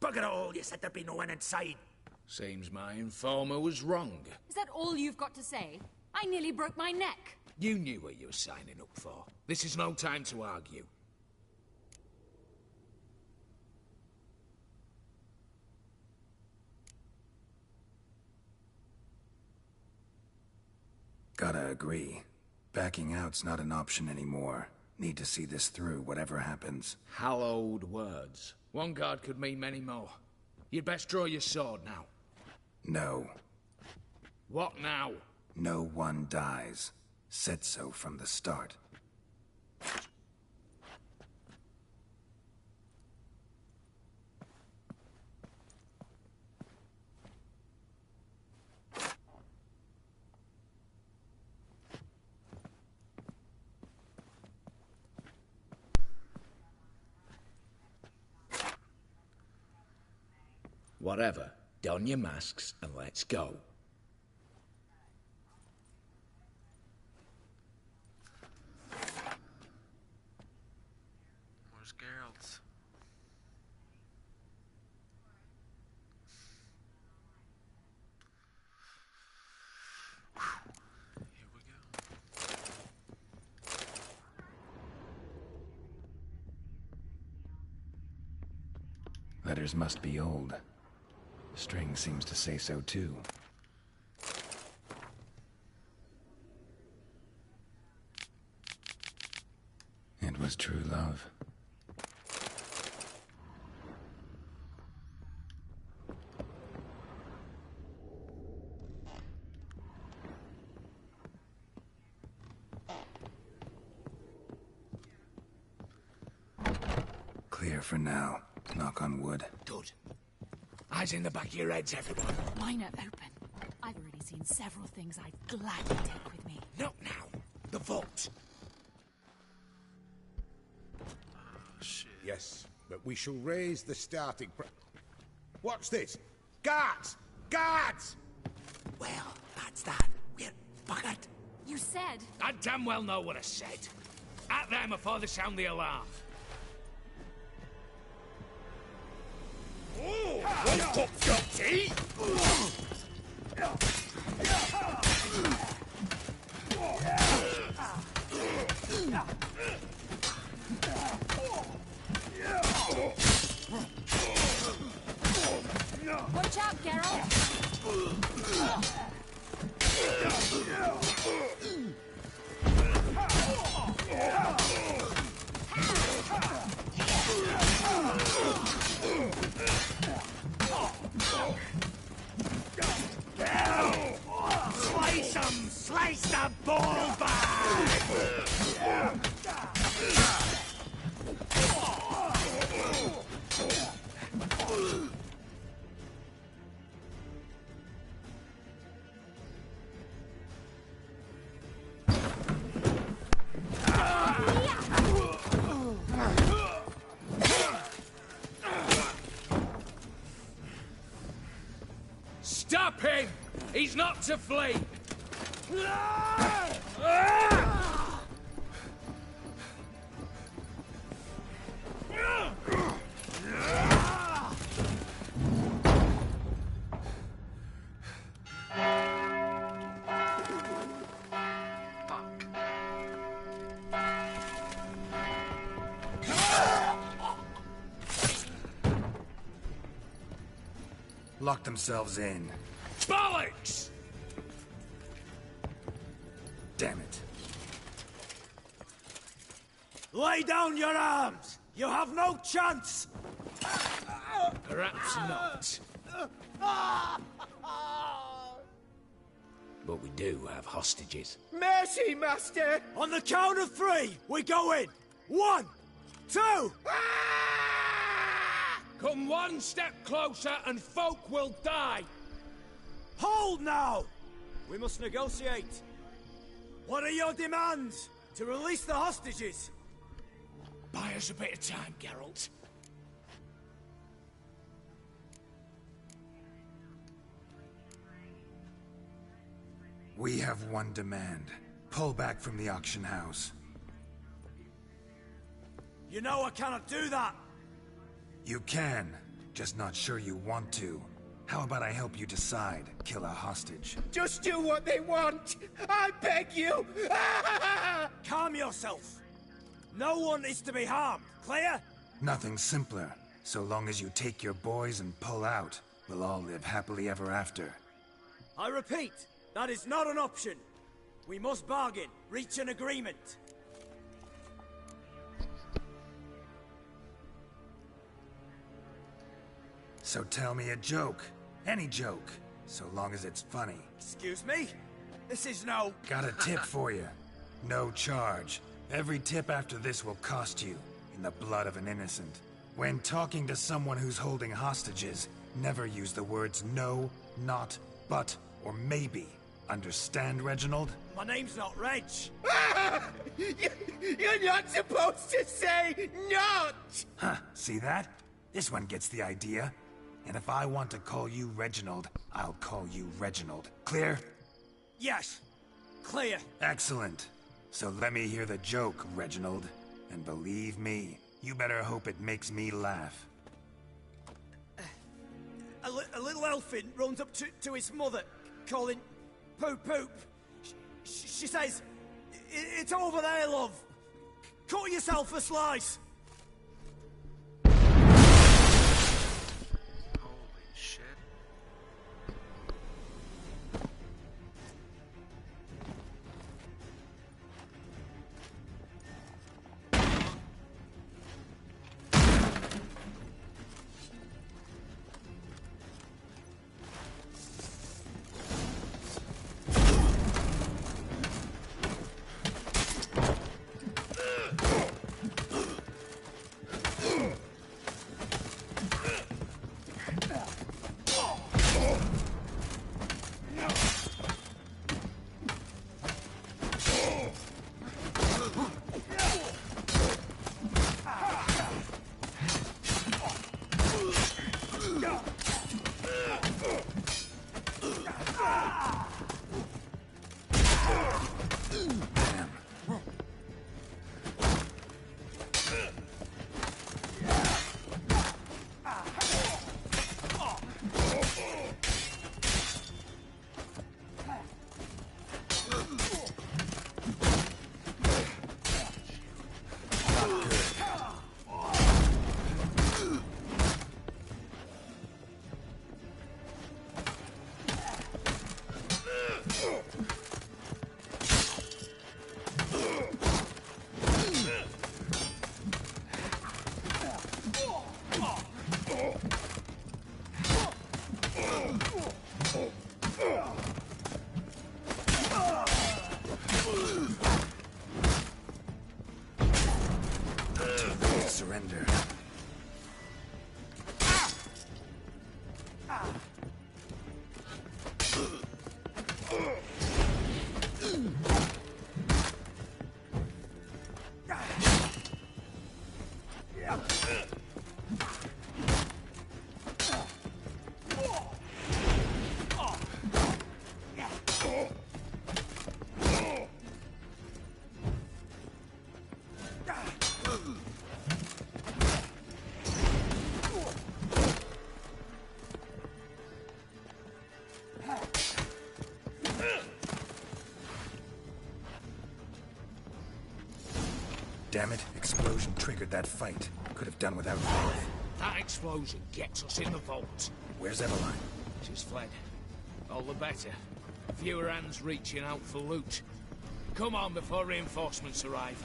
Bugger it all, you said there'd be no one inside. Seems my informer was wrong. Is that all you've got to say? I nearly broke my neck. You knew what you were signing up for. This is no time to argue. Gotta agree. Backing out's not an option anymore. Need to see this through, whatever happens. Hallowed words. One guard could mean many more. You'd best draw your sword now. No. What now? No one dies. Said so from the start. Whatever. Don your masks and let's go. Where's Geralt's? Here we go. Letters must be old. String seems to say so too. It was true love. Clear for now. Knock on wood. Good. Eyes in the back of your heads, everyone. Mine are open. I've already seen several things I'd gladly take with me. Not now. The vault. Yes, but we shall raise the starting Watch this! Guards! Guards! Well, that's that. We're buggered. You said... I damn well know what I said. At them before they sound the alarm. Oh, one cup of tea! Watch out, Geralt! Slice 'em! Slice the ball bag! Stop him! He's not to flee! Lock themselves in. Bollocks! Damn it. Lay down your arms! You have no chance! Perhaps not. But we do have hostages. Mercy, Master! On the count of 3, we go in! 1, 2! Come one step closer and folk will die! Hold now! We must negotiate. What are your demands? To release the hostages? Buy us a bit of time, Geralt. We have one demand. Pull back from the auction house. You know I cannot do that! You can, just not sure you want to. How about I help you decide, kill a hostage? Just do what they want! I beg you! Calm yourself! No one is to be harmed, clear? Nothing simpler. So long as you take your boys and pull out, we'll all live happily ever after. I repeat, that is not an option. We must bargain, reach an agreement. So tell me a joke. Any joke. So long as it's funny. Excuse me? This is no... Got a tip for you. No charge. Every tip after this will cost you, in the blood of an innocent. When talking to someone who's holding hostages, never use the words no, not, but, or maybe. Understand, Reginald? My name's not Reg. You're not supposed to say not! Huh, see that? This one gets the idea. And if I want to call you Reginald, I'll call you Reginald. Clear? Yes. Clear. Excellent. So let me hear the joke, Reginald. And believe me, you better hope it makes me laugh. A little elfin runs up to his mother, calling Poop Poop. She says, "It's over there, love. Cut yourself a slice." Surrender. Damn it, explosion triggered that fight. Could have done without both. That explosion gets us in the vault. Where's Eveline? She's fled. All the better. Fewer hands reaching out for loot. Come on before reinforcements arrive.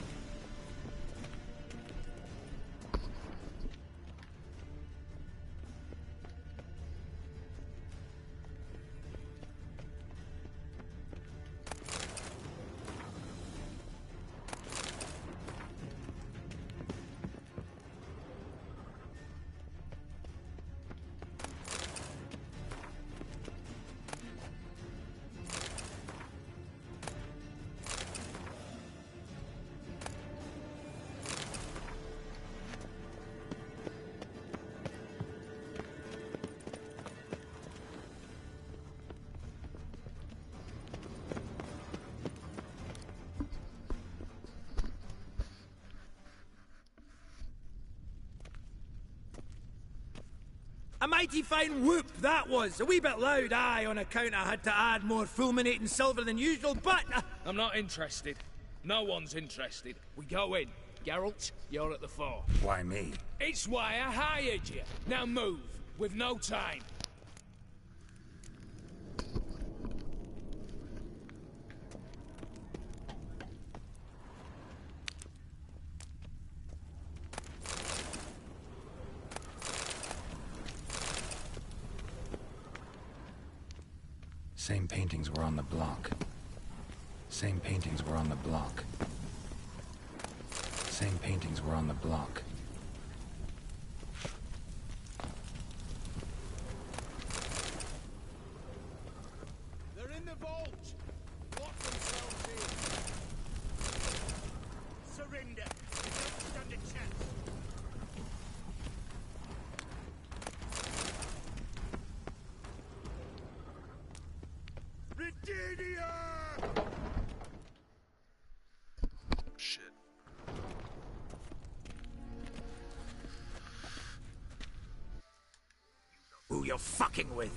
A mighty fine whoop that was. A wee bit loud, aye, on account I had to add more fulminating silver than usual, but... I'm not interested. No one's interested. We go in. Geralt, you're at the fore. Why me? It's why I hired you. Now move. We've no time. Same paintings were on the block. Same paintings were on the block. Same paintings were on the block. They're in the vault! Lock themselves in! Surrender! You don't stand a chance! Shit. Who you're fucking with?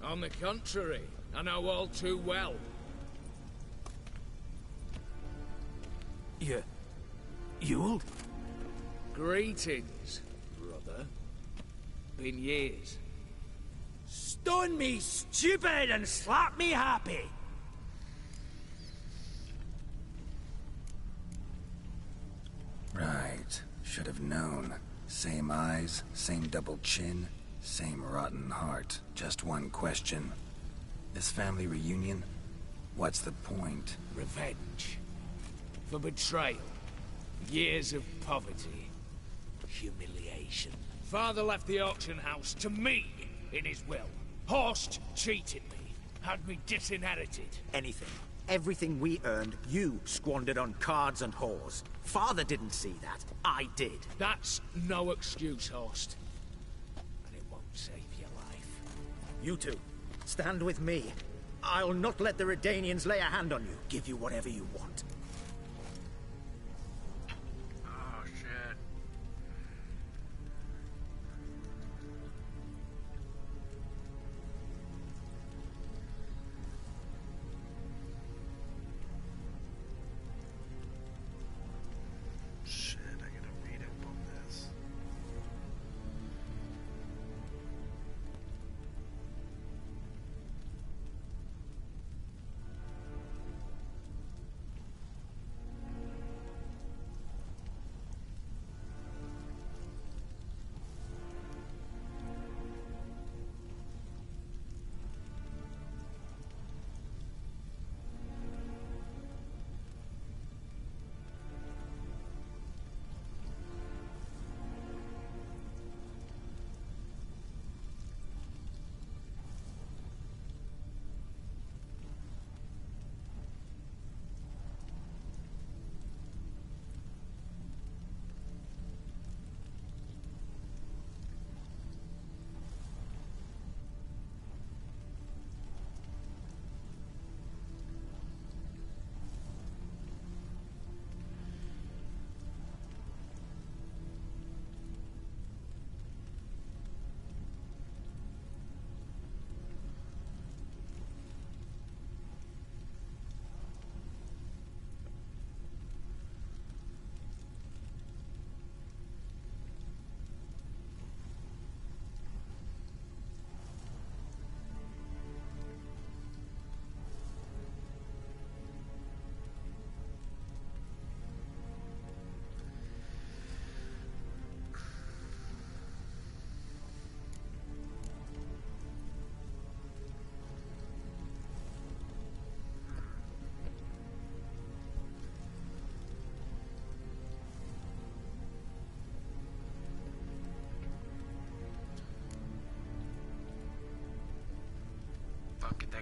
On the contrary, I know all too well. Yule? Greetings, brother. Been years. Stone me stupid and slap me happy! Right. Should have known. Same eyes, same double chin, same rotten heart. Just one question. This family reunion? What's the point? Revenge. For betrayal. Years of poverty. Humiliation. Father left the auction house to me in his will. Horst cheated me. Had me disinherited. Anything. Everything we earned, you squandered on cards and whores. Father didn't see that. I did. That's no excuse, Horst. And it won't save your life. You two, stand with me. I'll not let the Redanians lay a hand on you. Give you whatever you want. Oh, shit. Shit, I gotta read up on this.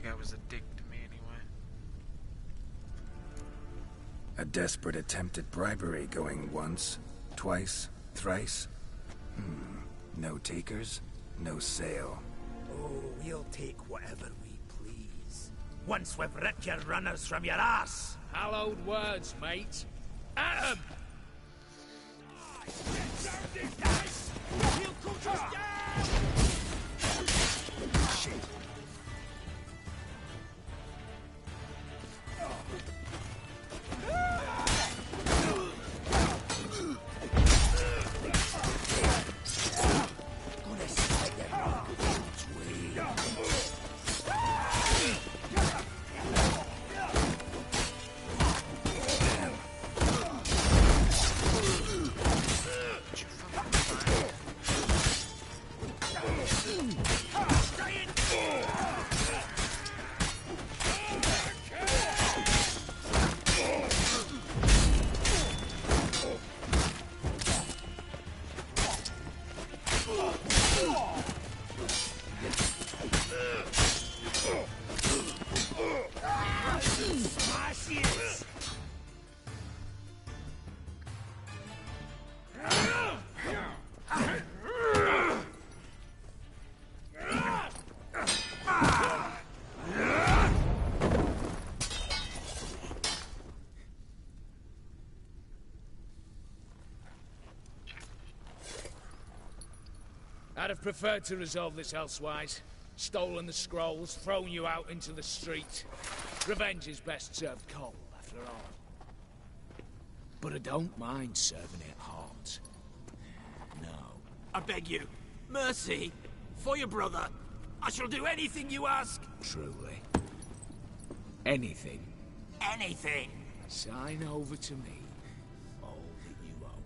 that guy was a dick to me anyway. A desperate attempt at bribery going once, twice, thrice. No takers, no sale. Oh, we'll take whatever we please. Once we've ripped your runners from your ass. Hallowed words, mate. At 'em! Shit. I'd have preferred to resolve this elsewise. Stolen the scrolls, thrown you out into the street. Revenge is best served cold, after all. But I don't mind serving it hot. No. I beg you, mercy, for your brother. I shall do anything you ask. Truly. Anything. Anything. Sign over to me all that you own.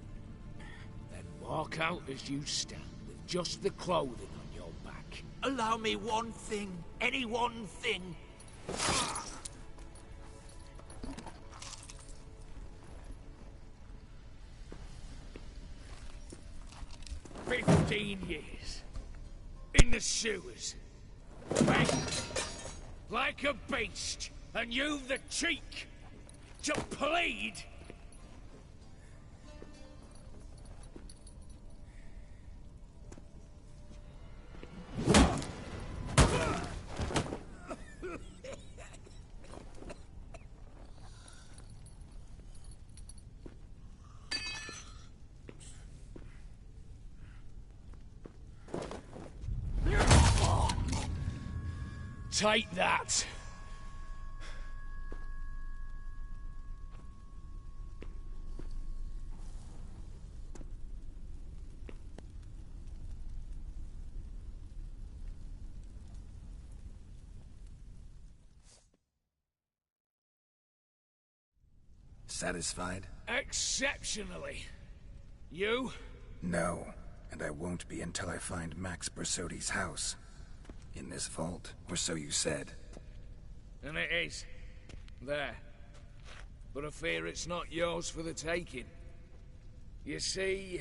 Then walk out as you stand, with just the clothing on your back. Allow me one thing. Any one thing. 15 years. In the sewers. Begging. Like a beast. And you've the cheek to plead. Take that. Satisfied? Exceptionally. You? No, and I won't be until I find Max Bersodi's house. In this vault, or so you said. And it is. There. But I fear it's not yours for the taking. You see,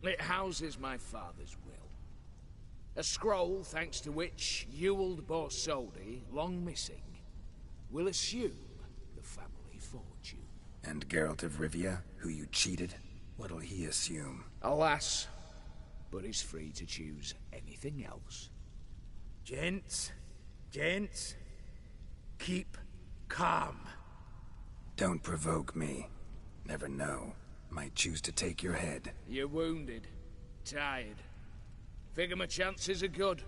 it houses my father's will. A scroll thanks to which Ewald Borsodi, long missing, will assume the family fortune. And Geralt of Rivia, who you cheated, what'll he assume? Alas, but he's free to choose anything else. Gents, keep calm. Don't provoke me. Never know. Might choose to take your head. You're wounded, tired. Figure my chances are good.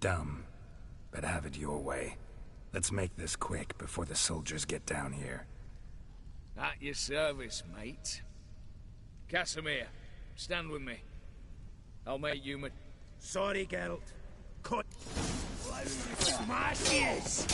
Dumb. But have it your way. Let's make this quick before the soldiers get down here. At your service, mate. Casimir, stand with me. I'll make you my... Sorry, Geralt. Cut. Smash yes!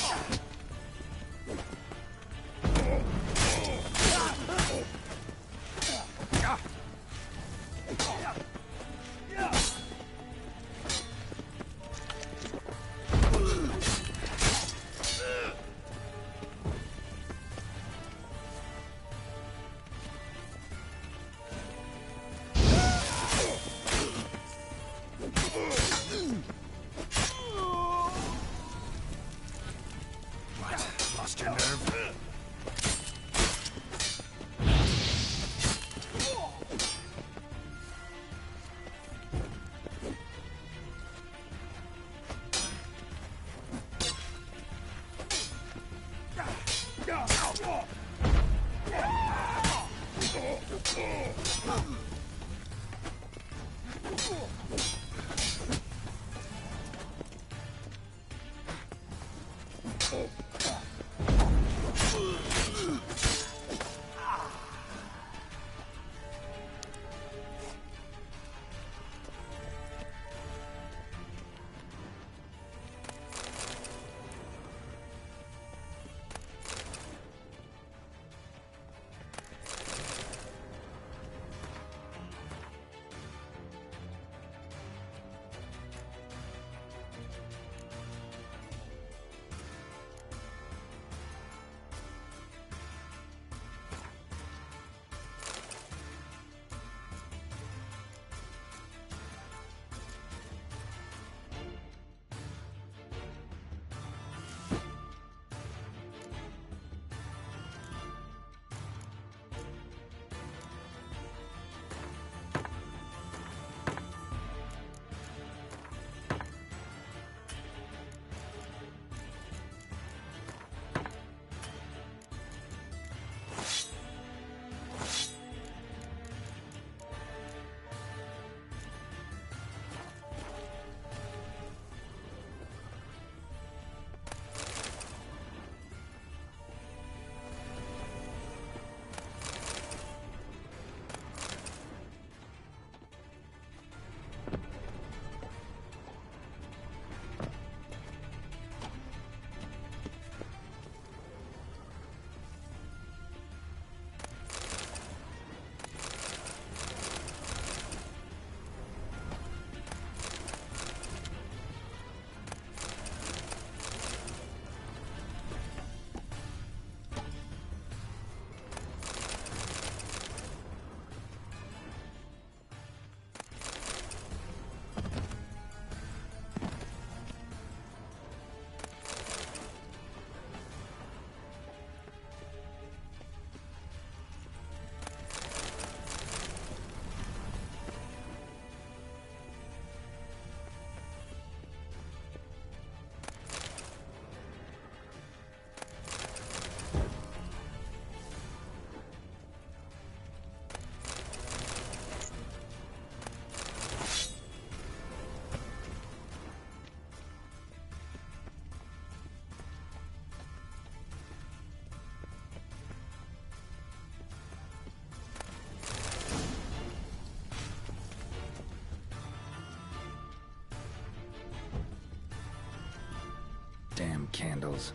Damn candles.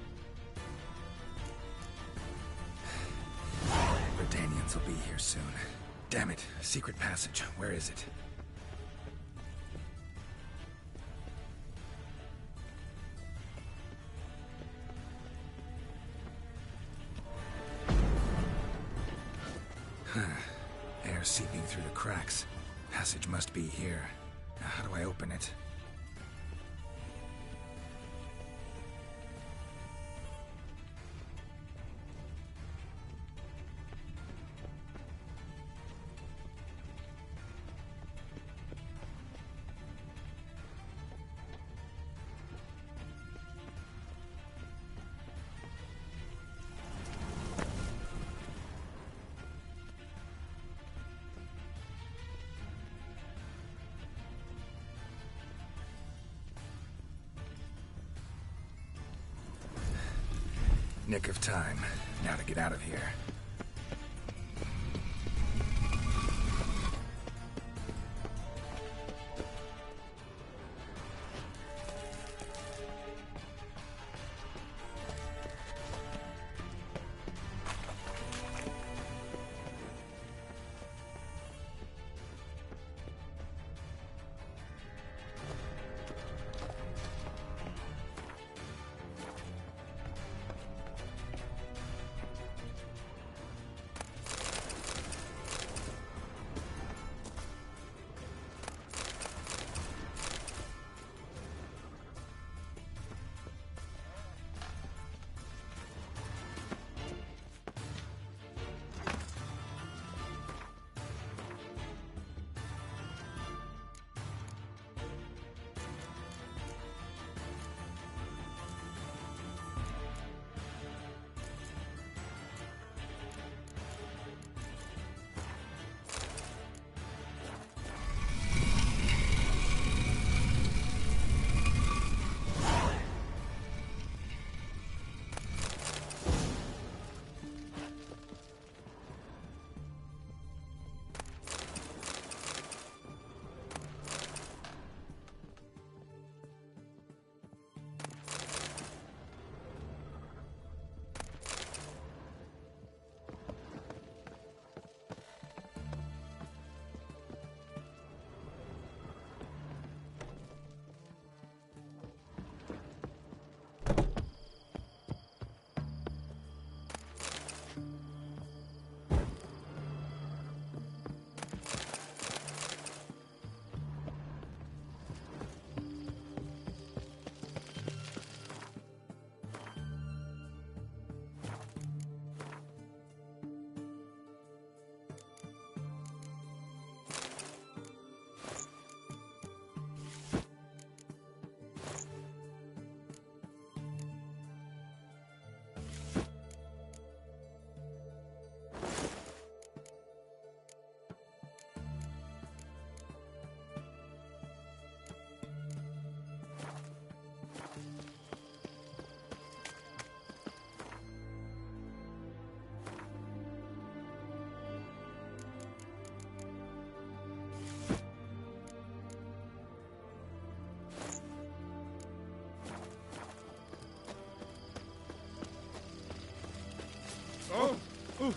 Verdanians will be here soon. Damn it. Secret passage. Where is it? Air seeping through the cracks. Passage must be here. Now, how do I open it? Nick of time. Now to get out of here. Oh! Ooh.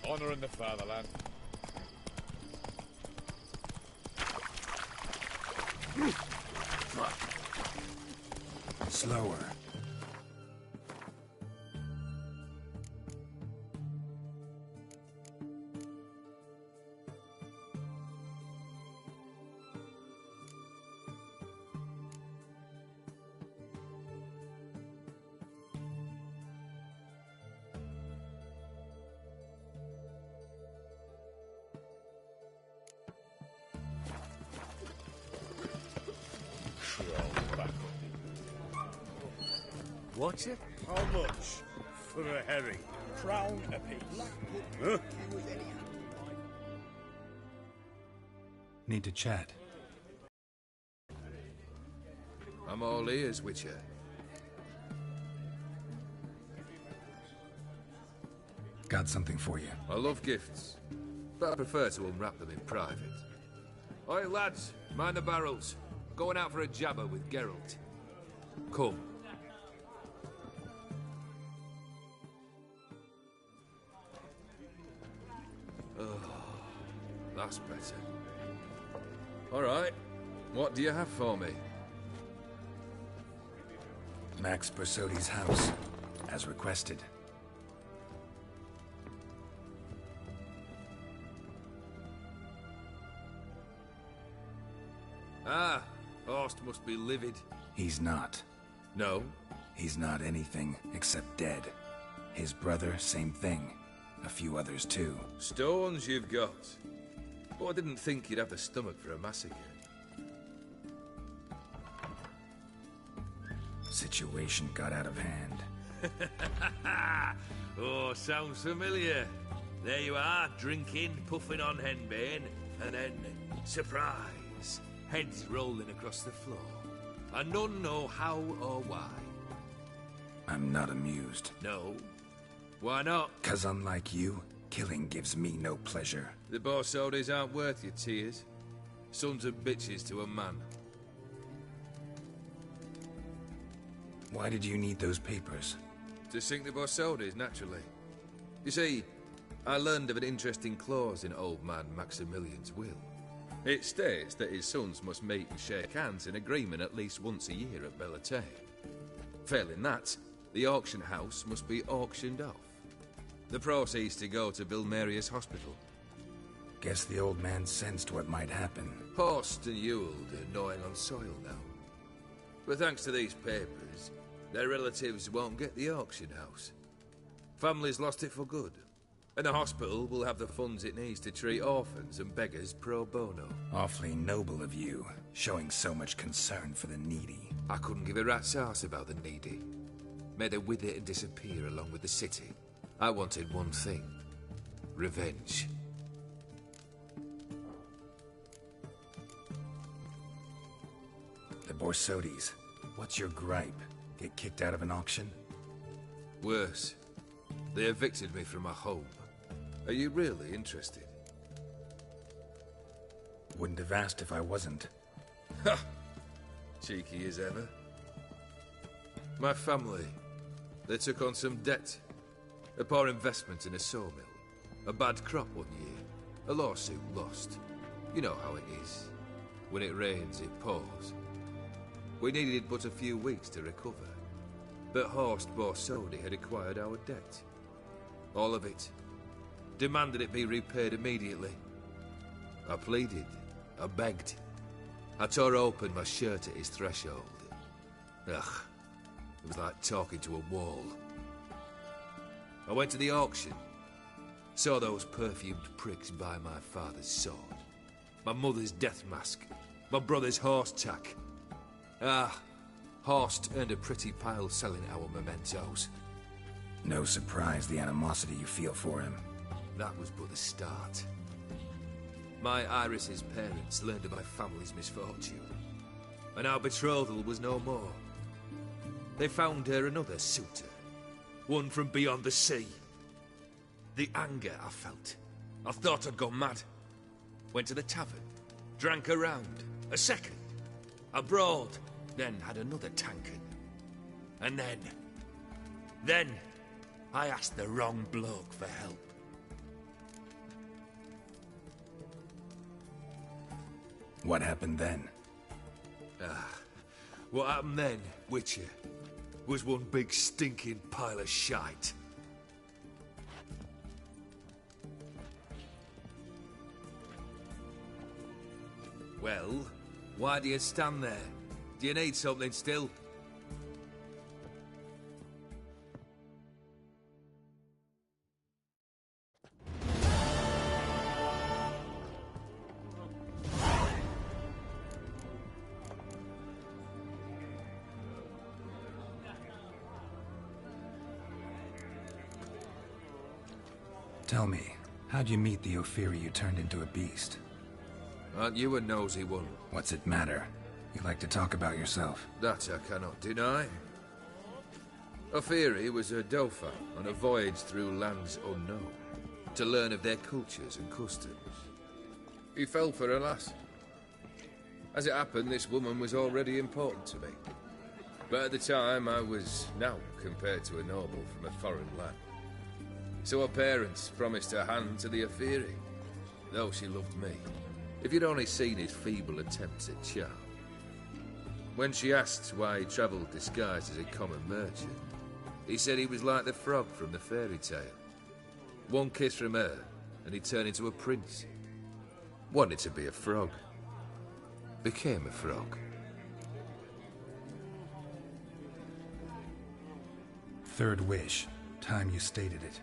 Honor in the fatherland. Slower. What's it? How much for a herring? Crown apiece. Huh? Need to chat. I'm all ears, Witcher. Got something for you. I love gifts, but I prefer to unwrap them in private. Oi, lads, mind the barrels. Going out for a jabber with Geralt. Come. Oh, that's better. All right, what do you have for me? Max Bersodi's house, as requested. Ah, Horst must be livid. He's not. No? He's not anything except dead. His brother, same thing. A few others too. Stones you've got. But I didn't think you'd have the stomach for a massacre. Situation got out of hand. Oh, sounds familiar. There you are, drinking, puffing on henbane, and then, surprise, heads rolling across the floor. And none know how or why. I'm not amused. No? Why not? 'Cause unlike you, killing gives me no pleasure. The Borsodis aren't worth your tears. Sons of bitches to a man. Why did you need those papers? To sink the Borsodis, naturally. You see, I learned of an interesting clause in old man Maximilian's will. It states that his sons must meet and shake hands in agreement at least once a year at Bellatane. Failing that, the auction house must be auctioned off. The proceeds to go to Vilmeria's hospital. Guess the old man sensed what might happen. Horst and Ewald are gnawing on soil now. But thanks to these papers, their relatives won't get the auction house. Families lost it for good. And the hospital will have the funds it needs to treat orphans and beggars pro bono. Awfully noble of you, showing so much concern for the needy. I couldn't give a rat's ass about the needy. Made her with it and disappear along with the city. I wanted one thing. Revenge. The Borsodis. What's your gripe? Get kicked out of an auction? Worse. They evicted me from my home. Are you really interested? Wouldn't have asked if I wasn't. Ha! Cheeky as ever. My family, they took on some debt. A poor investment in a sawmill. A bad crop one year. A lawsuit lost. You know how it is. When it rains, it pours. We needed but a few weeks to recover. But Horst Borsodi had acquired our debt. All of it. Demanded it be repaid immediately. I pleaded. I begged. I tore open my shirt at his threshold. Ugh. It was like talking to a wall. I went to the auction. Saw those perfumed pricks buy my father's sword. My mother's death mask. My brother's horse tack. Ah, Horst earned a pretty pile selling our mementos. No surprise the animosity you feel for him. That was but the start. My Iris's parents learned of my family's misfortune, and our betrothal was no more. They found her another suitor, one from beyond the sea. The anger I felt. I thought I'd gone mad. Went to the tavern, drank a round, a second. I brawled, then had another tankard. And then, I asked the wrong bloke for help. What happened then? What happened then, Witcher, was one big stinking pile of shite. Well, why do you stand there? Do you need something still? Tell me, how'd you meet the Ophiri you turned into a beast? Aren't you a nosy one? What's it matter? You like to talk about yourself. That I cannot deny. Ophiri was a Dauphin on a voyage through lands unknown, to learn of their cultures and customs. He fell for a lass. As it happened, this woman was already important to me. But at the time, I was now compared to a noble from a foreign land. So her parents promised her hand to the Ophiri, though she loved me. If you'd only seen his feeble attempts at charm. When she asked why he travelled disguised as a common merchant, he said he was like the frog from the fairy tale. One kiss from her, and he turned into a prince. Wanted to be a frog. Became a frog. Third wish. Time you stated it.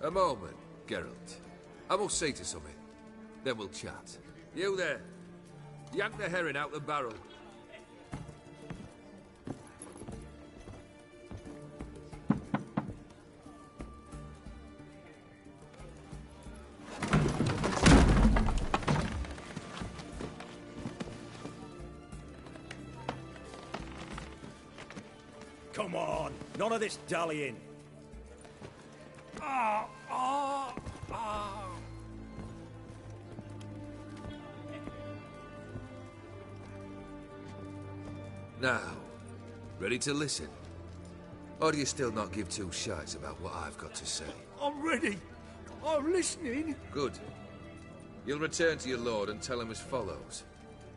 A moment, Geralt. I must see to something. Then we'll chat. You there. Yank the herring out the barrel. Come on, none of this dallying. Now, ready to listen? Or do you still not give two shites about what I've got to say? I'm ready. I'm listening. Good. You'll return to your lord and tell him as follows.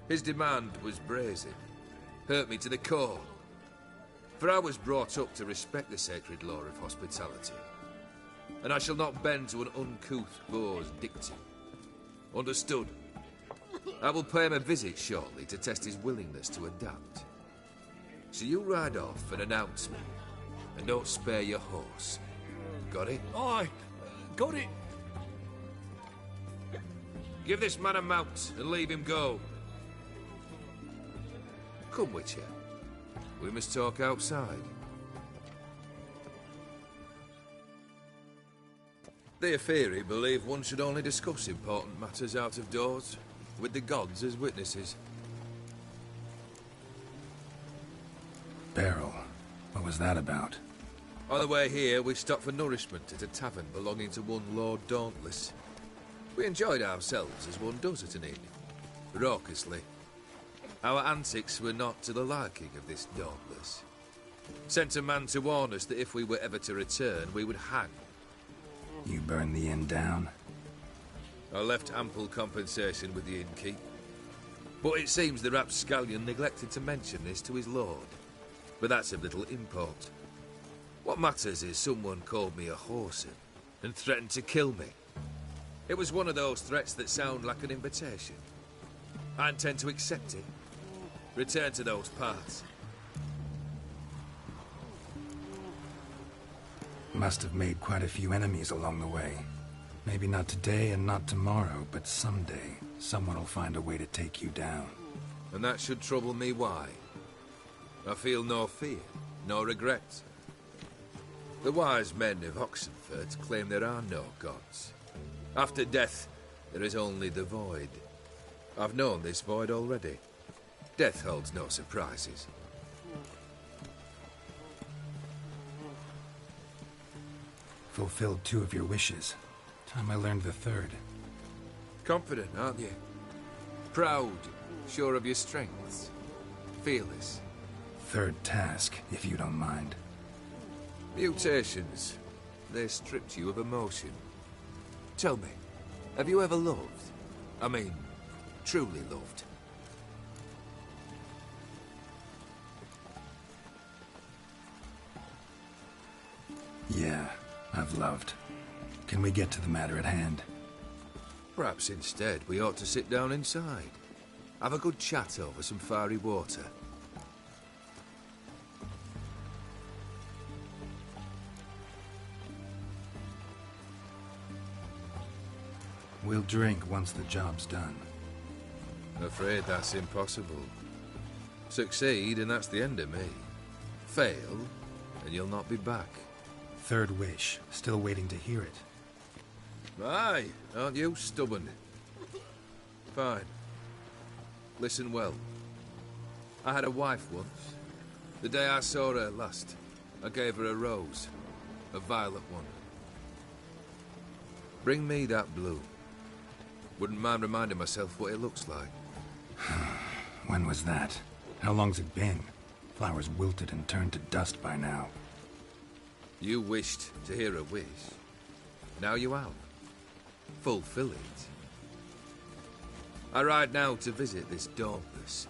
His demand was brazen. Hurt me to the core. For I was brought up to respect the sacred law of hospitality. And I shall not bend to an uncouth boor's dictum. Understood? I will pay him a visit shortly to test his willingness to adapt. So you ride off and announce me, and don't spare your horse. Got it? Aye, got it. Give this man a mount and leave him go. Come, Witcher. We must talk outside. The Ophiri believe one should only discuss important matters out of doors, with the gods as witnesses. Barrel. What was that about? On the way here, we stopped for nourishment at a tavern belonging to one Lord Dauntless. We enjoyed ourselves as one does at an inn, raucously. Our antics were not to the liking of this Dauntless. Sent a man to warn us that if we were ever to return, we would hang. You burned the inn down? I left ample compensation with the innkeep. But it seems the rapscallion neglected to mention this to his lord. But that's of little import. What matters is someone called me a whoreson and threatened to kill me. It was one of those threats that sound like an invitation. I intend to accept it. Return to those parts. Must have made quite a few enemies along the way. Maybe not today and not tomorrow, but someday, someone will find a way to take you down. And that should trouble me why? I feel no fear, no regret. The wise men of Oxenfurt claim there are no gods. After death, there is only the void. I've known this void already. Death holds no surprises. Fulfilled two of your wishes. Time I learned the third. Confident, aren't you? Proud, sure of your strengths. Fearless. Third task, if you don't mind. Mutations. They stripped you of emotion. Tell me, have you ever loved? I mean, truly loved? Yeah, I've loved. Can we get to the matter at hand? Perhaps instead we ought to sit down inside. Have a good chat over some fiery water. We'll drink once the job's done. Afraid that's impossible. Succeed and that's the end of me. Fail and you'll not be back. Third wish. Still waiting to hear it. Aye, aren't you stubborn? Fine. Listen well. I had a wife once. The day I saw her last, I gave her a rose. A violet one. Bring me that blue. Wouldn't mind reminding myself what it looks like. When was that? How long's it been? Flowers wilted and turned to dust by now. You wished to hear a wish. Now you have. Fulfill it. I ride now to visit this Dauntless,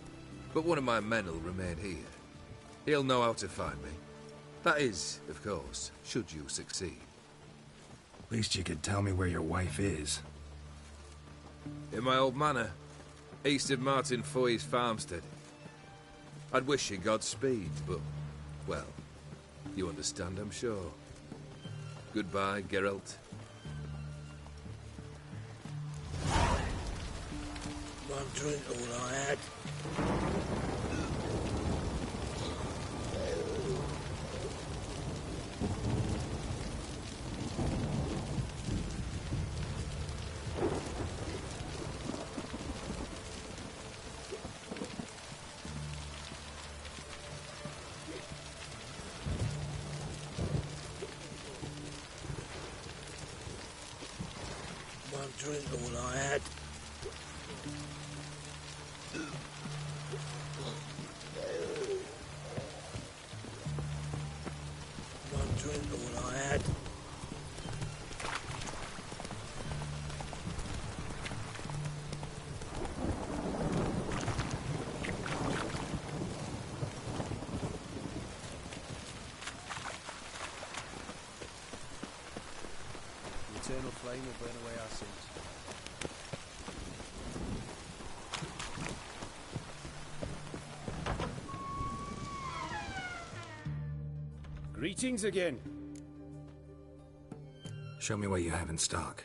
but one of my men will remain here. He'll know how to find me. That is, of course, should you succeed. Least you could tell me where your wife is. In my old manor, east of Martin Foy's farmstead. I'd wish you Godspeed, but, well, you understand, I'm sure. Goodbye, Geralt. One drink all I had. One drink all I had. One drink all I had. The eternal flame will burn away our sins. Greetings again. Show me what you have in stock.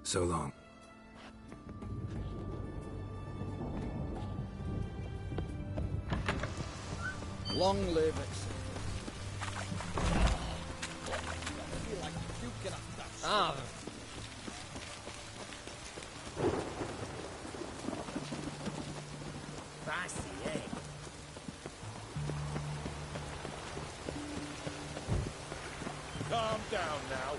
So long. Long live it. Ah. Spicy, eh? Calm down now.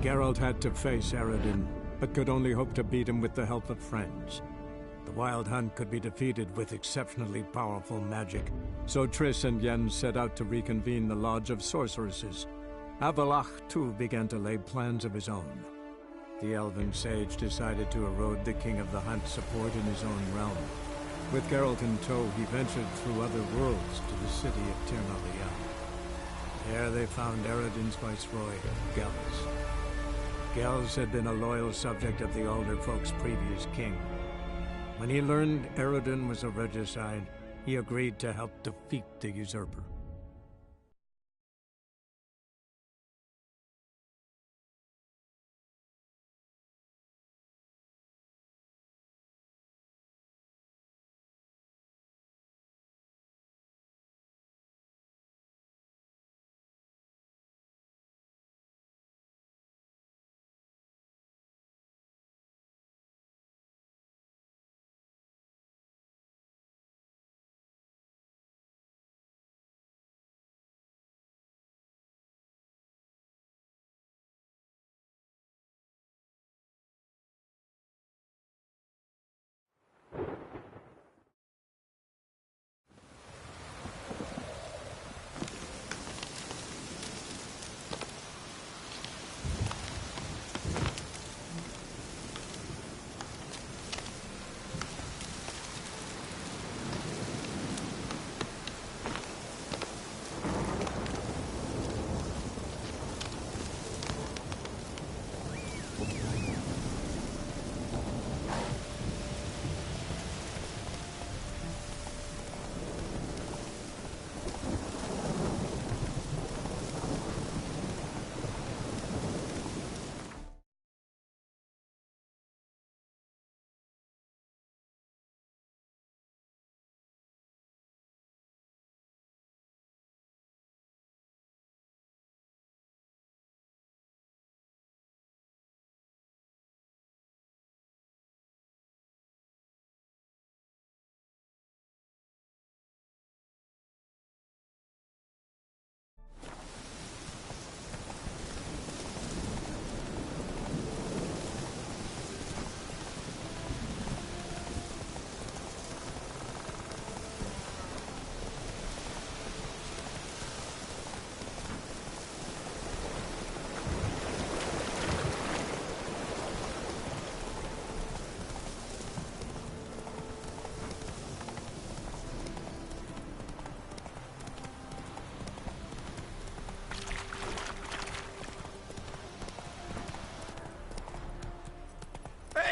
Geralt had to face Eredin, but could only hope to beat him with the help of friends. The Wild Hunt could be defeated with exceptionally powerful magic, so Triss and Yen set out to reconvene the Lodge of Sorceresses. Avalach, too, began to lay plans of his own. The elven sage decided to erode the King of the Hunt's support in his own realm. With Geralt in tow, he ventured through other worlds to the city of Tirnalia. There they found Eredin's viceroy, Gels. Gels had been a loyal subject of the Alder Folk's previous king. When he learned Eredin was a regicide, he agreed to help defeat the usurper.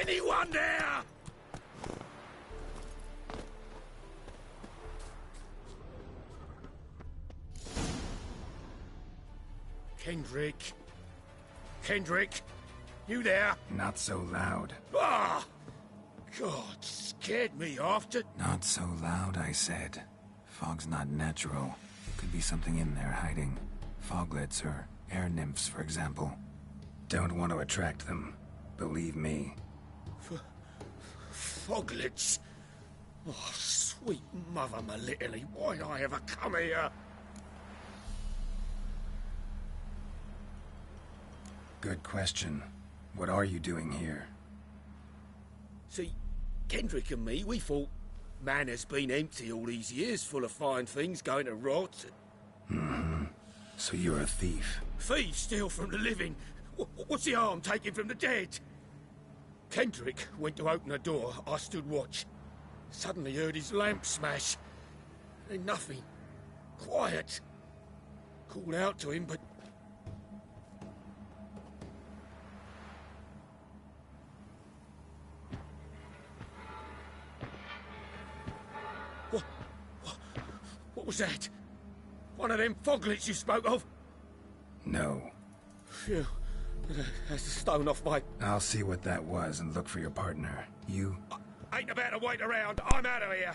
Anyone there? Kendrick? Kendrick? You there? Not so loud. Ah! God, scared me after. Not so loud, I said. Fog's not natural. Could be something in there hiding. Foglets or air nymphs, for example. Don't want to attract them. Believe me. Foglets? Oh, sweet mother Melitterly, why'd I ever come here? Good question. What are you doing here? See, Kendrick and me, we thought Manor's been empty all these years, full of fine things going to rot. Mm-hmm. So you're a thief? Thieves steal from the living. What's the harm taking from the dead? Kendrick went to open the door. I stood watch. Suddenly heard his lamp smash. Then nothing. Quiet. Called out to him, but... What was that? One of them foglets you spoke of? No. Phew. That's a stone off my... I'll see what that was and look for your partner. You... Ain't about to wait around. I'm out of here.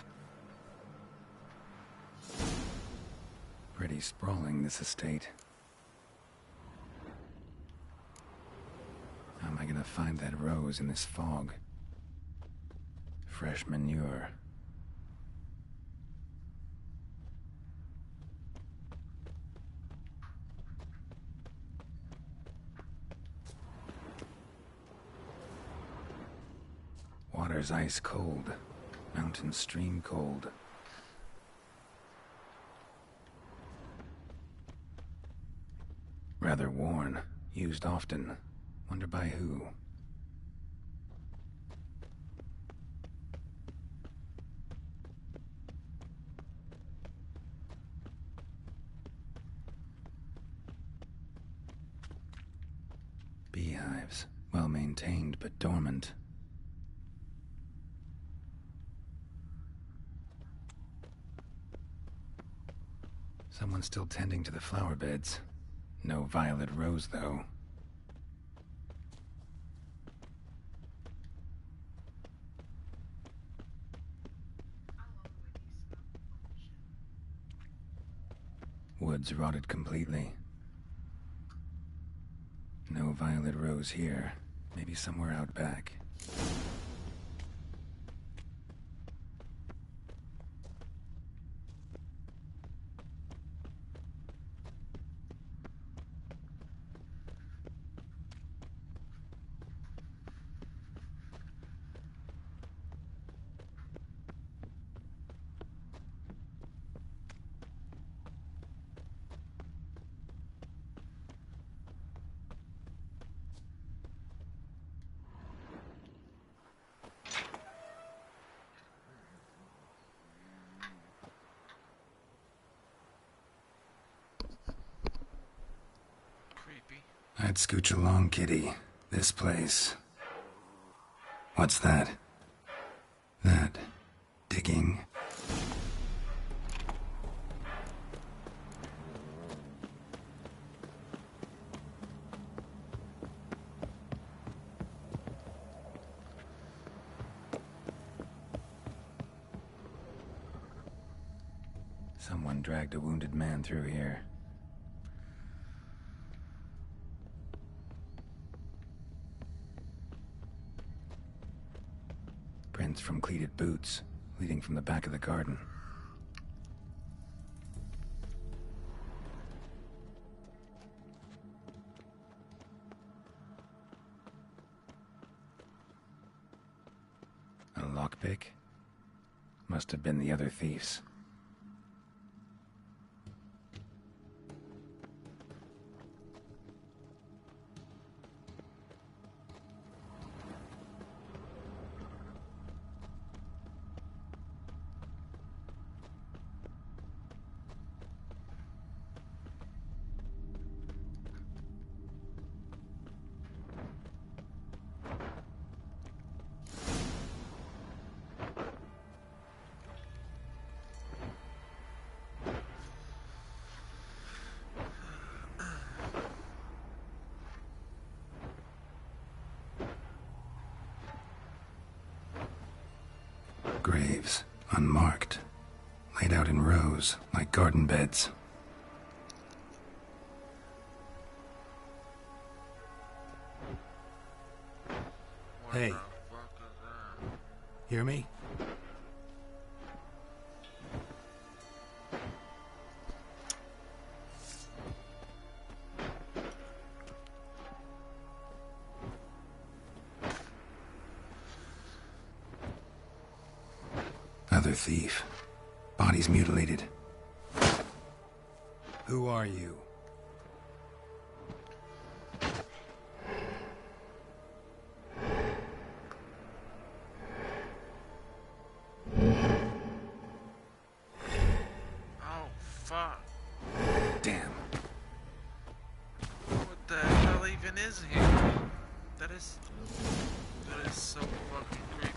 Pretty sprawling, this estate. How am I gonna find that rose in this fog? Fresh manure. water's ice cold. Mountain stream cold. Rather worn. Used often. Wonder by who. Beehives. Well maintained, but dormant. Someone's still tending to the flower beds. No violet rose, though. Woods rotted completely. No violet rose here. Maybe somewhere out back. I'd scooch along, kitty. This place. What's that? That. Digging. Someone dragged a wounded man through here. Prints from cleated boots, leading from the back of the garden. A lockpick? Must have been the other thieves. Graves, unmarked, laid out in rows, like garden beds. Hey. Hear me? Other thief. Body's mutilated. Who are you? Oh, fuck. Damn. What the hell even is here? That is so fucking creepy.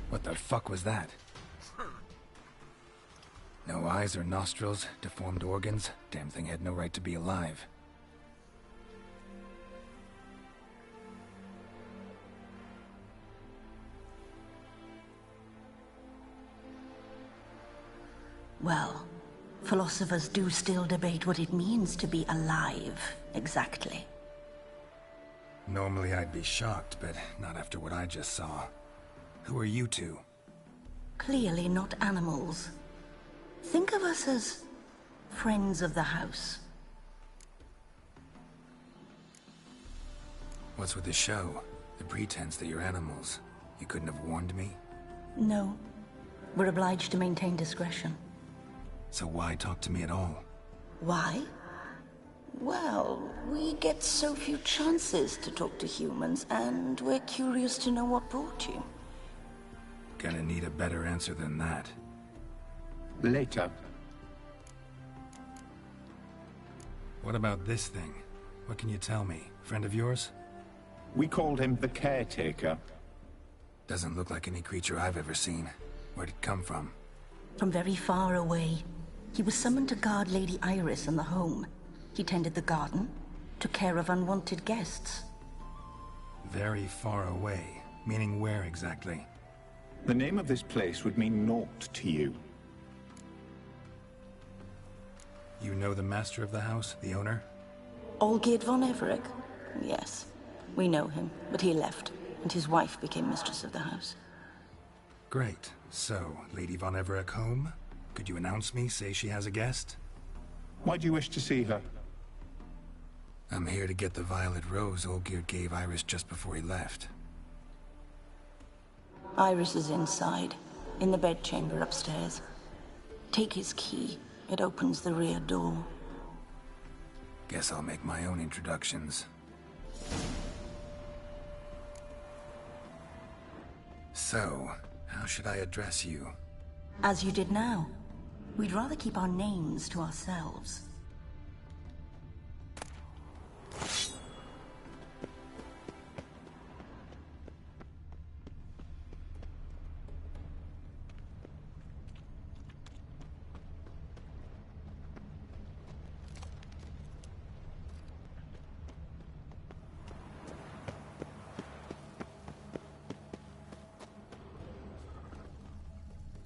What the fuck was that? No eyes or nostrils, deformed organs. Damn thing had no right to be alive. Well, philosophers do still debate what it means to be alive, exactly. Normally I'd be shocked, but not after what I just saw. Who are you two? Clearly not animals. Think of us as friends of the house. What's with the show? The pretense that you're animals. You couldn't have warned me? No. We're obliged to maintain discretion. So why talk to me at all? Why? Well, we get so few chances to talk to humans, and we're curious to know what brought you. Gonna need a better answer than that. Later. What about this thing? What can you tell me? Friend of yours? We called him the Caretaker. Doesn't look like any creature I've ever seen. Where'd it come from? From very far away. He was summoned to guard Lady Iris in the home. He tended the garden, took care of unwanted guests. Very far away. Meaning where exactly? The name of this place would mean naught to you. You know the master of the house, the owner? Olgierd von Everec? Yes. We know him, but he left, and his wife became mistress of the house. Great. So, Lady von Everec home? Could you announce me, say she has a guest? Why do you wish to see her? I'm here to get the violet rose Olgierd gave Iris just before he left. Iris is inside, in the bedchamber upstairs. Take his key. It opens the rear door. Guess I'll make my own introductions. So, how should I address you? As you did now. We'd rather keep our names to ourselves.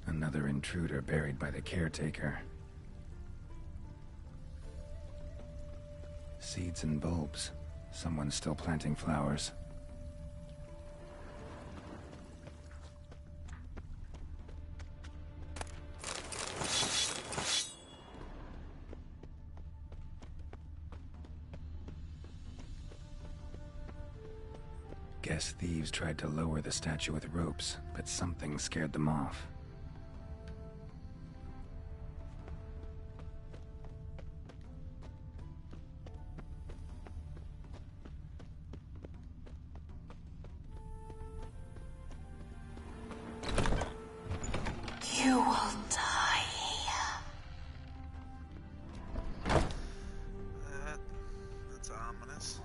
Another intruder buried by the caretaker. Seeds and bulbs. Someone's still planting flowers. Guess thieves tried to lower the statue with ropes, but something scared them off. You will die. That's ominous.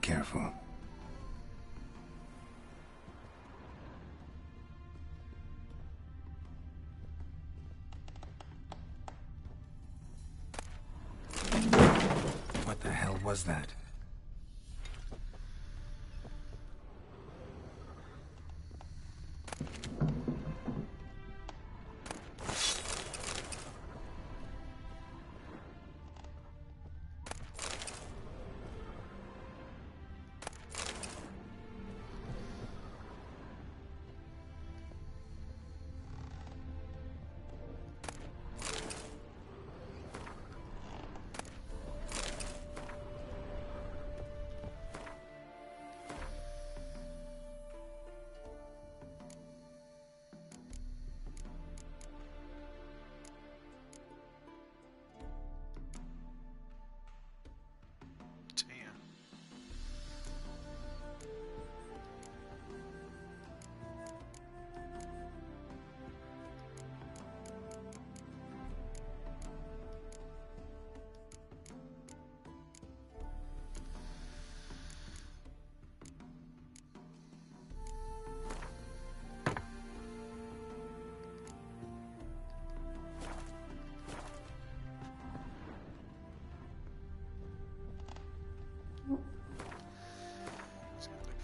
careful. What the hell was that?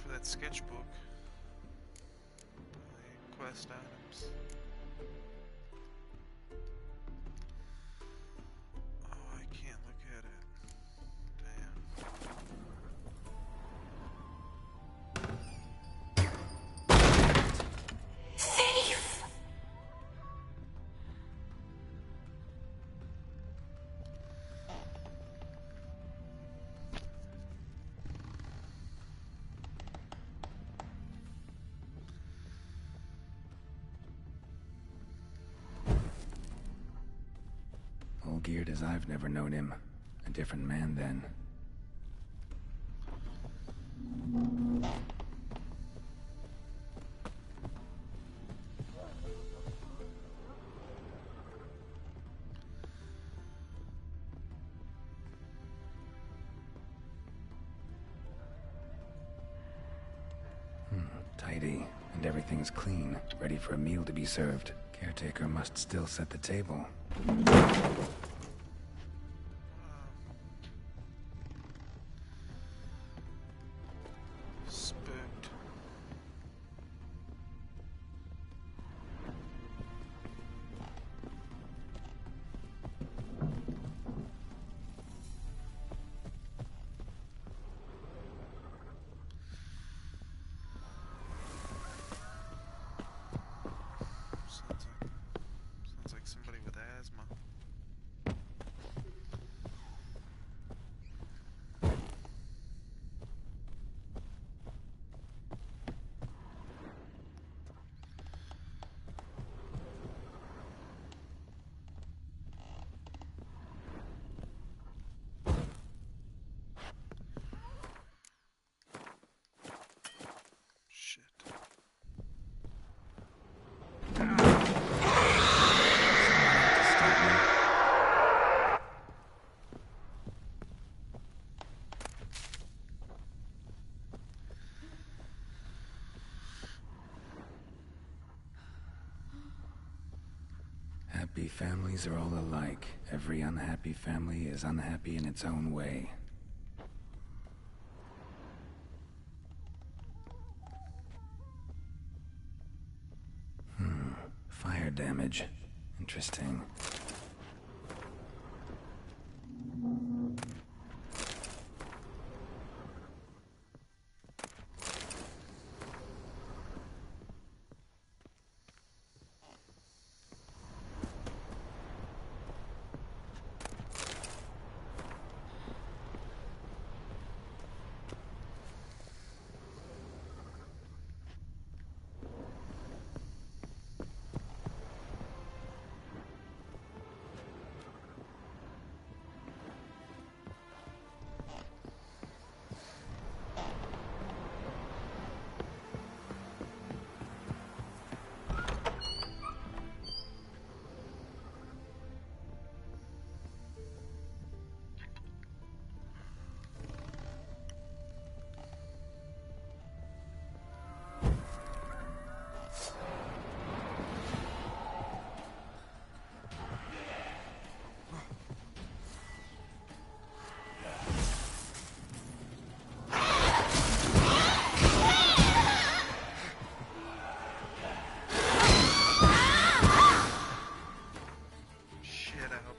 That sketchbook. The quest items. Oh, I can't look at it. Damn. Thief! All geared as I've never known him. A different man then. Tidy, and everything's clean, ready for a meal to be served. Caretaker must still set the table. Spooked. Sounds like somebody with asthma. Shit. Happy families are all alike. Every unhappy family is unhappy in its own way. Fire damage. Interesting.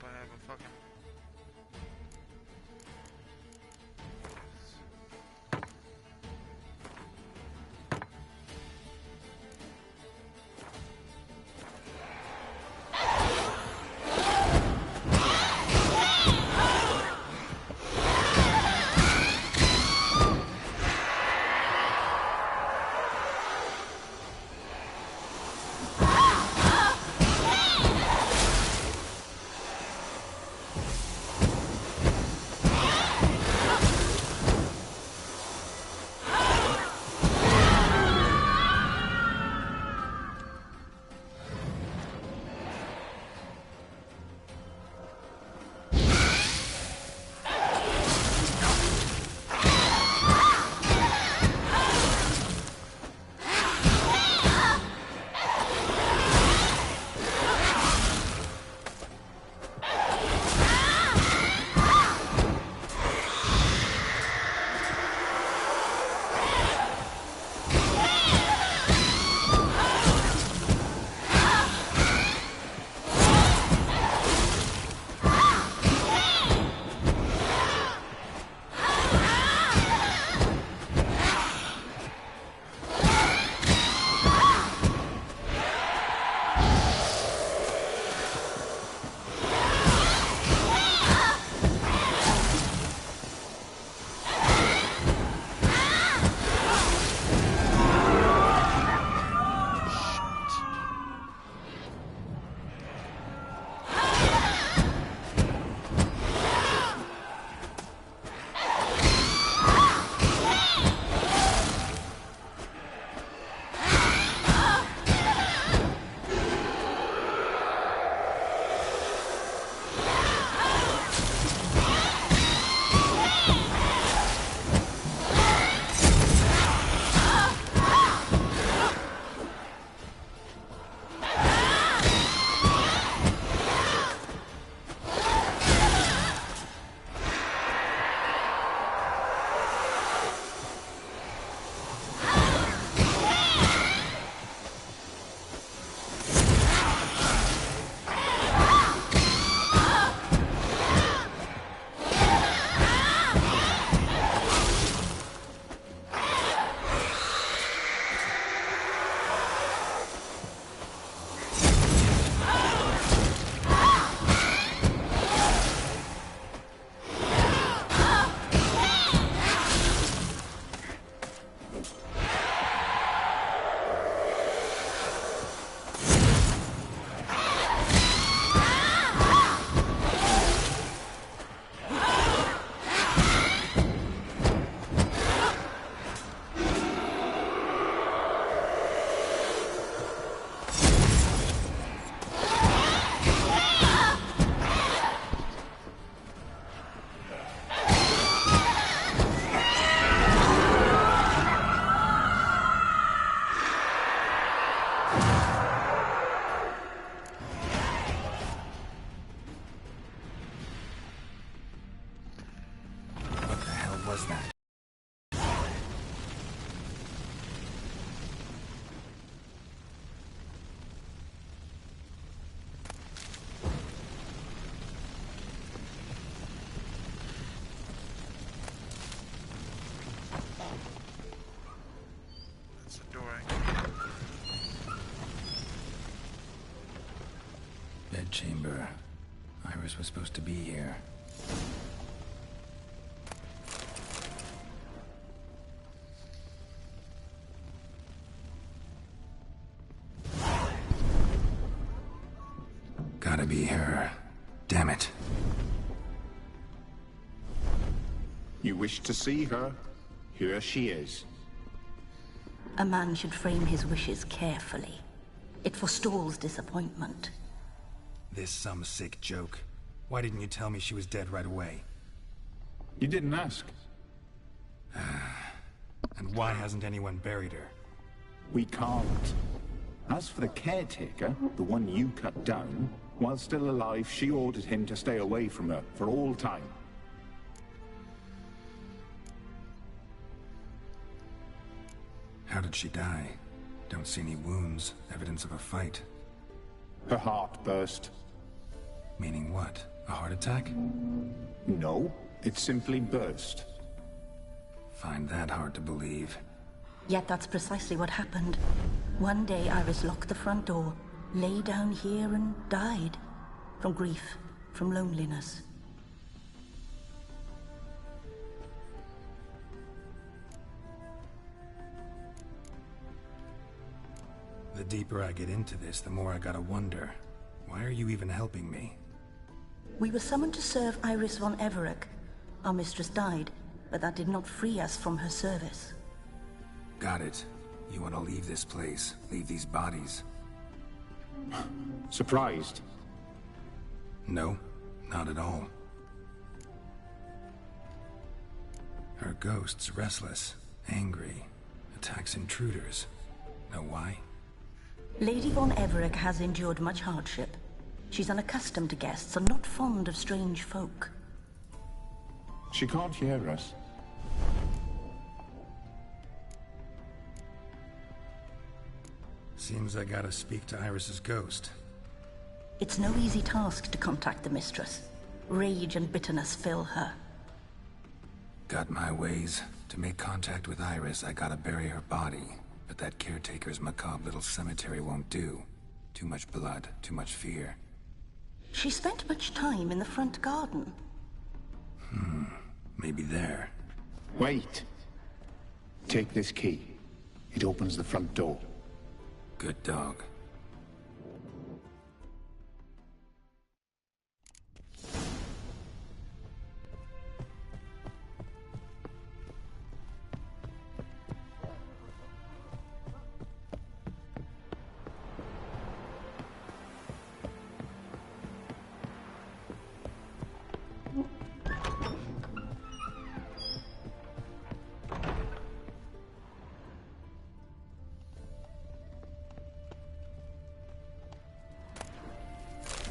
hope I have a fucking... was that? That's the door. Bedchamber. Iris was supposed to be here. Gotta be her. Damn it. You wish to see her? Here she is. A man should frame his wishes carefully. It forestalls disappointment. This some sick joke. Why didn't you tell me she was dead right away? You didn't ask. And why hasn't anyone buried her? We can't. As for the caretaker, the one you cut down, while still alive, she ordered him to stay away from her for all time. How did she die? Don't see any wounds, evidence of a fight. Her heart burst. Meaning what? A heart attack? No, it simply burst. Find that hard to believe. Yet that's precisely what happened. One day Iris locked the front door, lay down here and died. From grief, from loneliness. The deeper I get into this, the more I gotta wonder. Why are you even helping me? We were summoned to serve Iris von Everec. Our mistress died, but that did not free us from her service. Got it. You want to leave this place, leave these bodies. Surprised? No, not at all. Her ghost's restless, angry, attacks intruders. Know why? Lady von Everec has endured much hardship. She's unaccustomed to guests and not fond of strange folk. She can't hear us. Seems I gotta speak to Iris's ghost. It's no easy task to contact the mistress. Rage and bitterness fill her. Got my ways. To make contact with Iris, I gotta bury her body. But that caretaker's macabre little cemetery won't do. Too much blood, too much fear. She spent much time in the front garden. Maybe there. Wait. Take this key. It opens the front door. Good dog.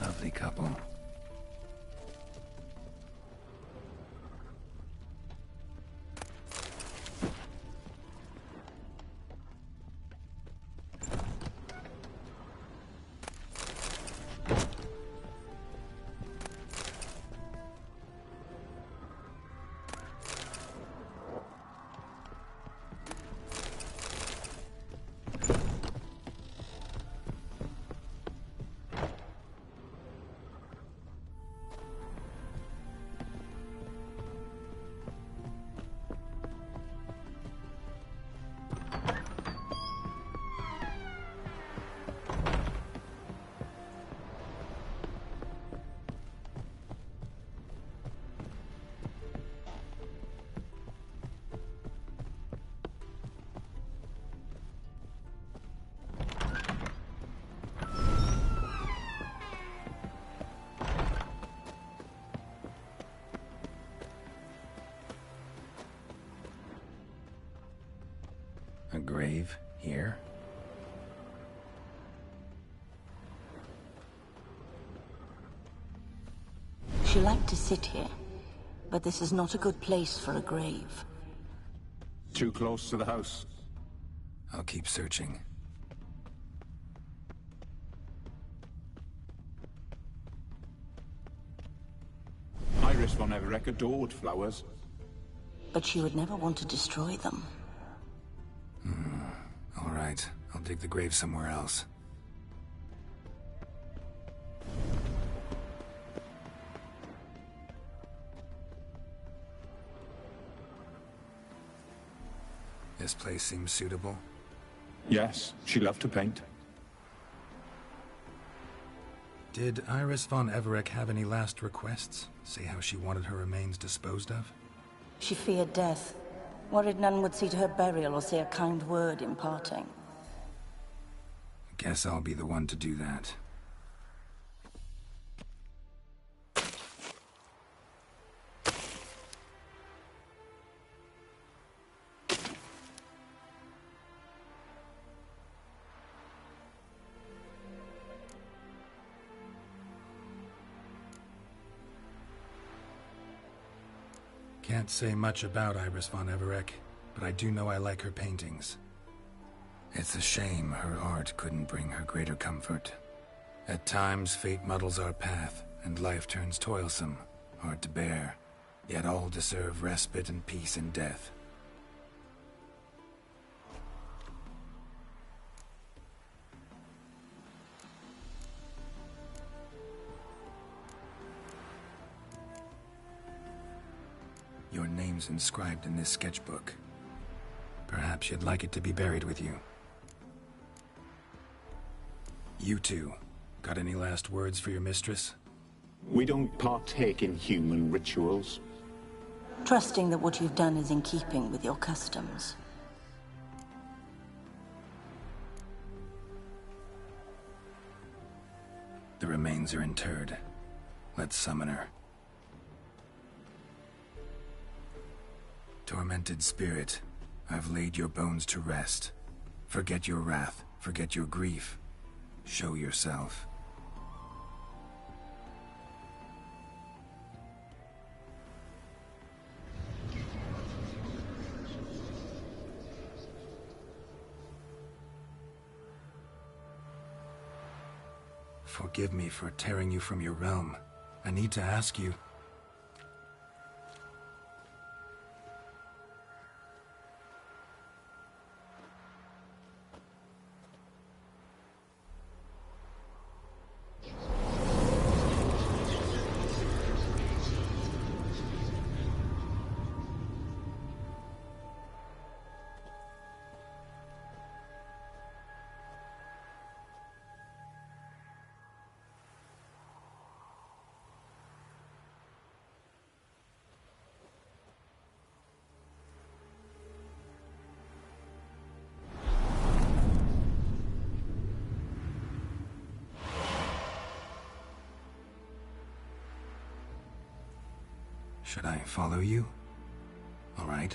Lovely couple. A grave here? She liked to sit here, but this is not a good place for a grave. Too close to the house. I'll keep searching. Iris von Everec adored flowers. But she would never want to destroy them. All right, I'll dig the grave somewhere else. This place seems suitable. Yes, she loved to paint. Did Iris von Everec have any last requests? Say how she wanted her remains disposed of? She feared death. Worried none would see to her burial or say a kind word in parting. Guess I'll be the one to do that. Can't say much about Iris von Everec, but I do know I like her paintings. It's a shame her art couldn't bring her greater comfort. At times, fate muddles our path, and life turns toilsome, hard to bear, yet all deserve respite and peace in death. Your name's inscribed in this sketchbook. Perhaps you'd like it to be buried with you. You two, got any last words for your mistress? We don't partake in human rituals. Trusting that what you've done is in keeping with your customs. The remains are interred. Let's summon her. Tormented spirit, I've laid your bones to rest. Forget your wrath, forget your grief. Show yourself. Forgive me for tearing you from your realm. I need to ask you... Should I follow you? All right.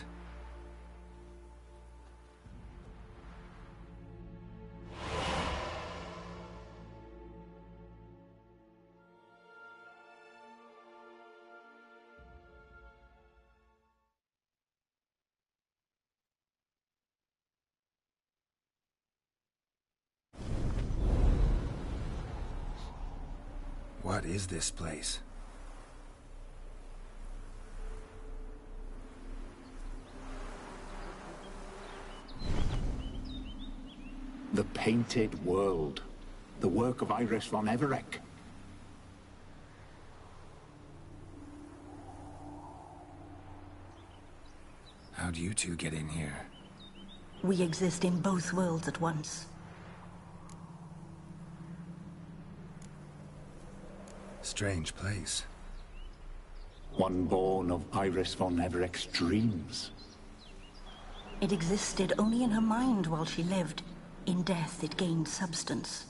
What is this place? The Painted World. The work of Iris von Everec. How do you two get in here? We exist in both worlds at once. Strange place. One born of Iris von Everec's dreams. It existed only in her mind while she lived. In death, it gained substance.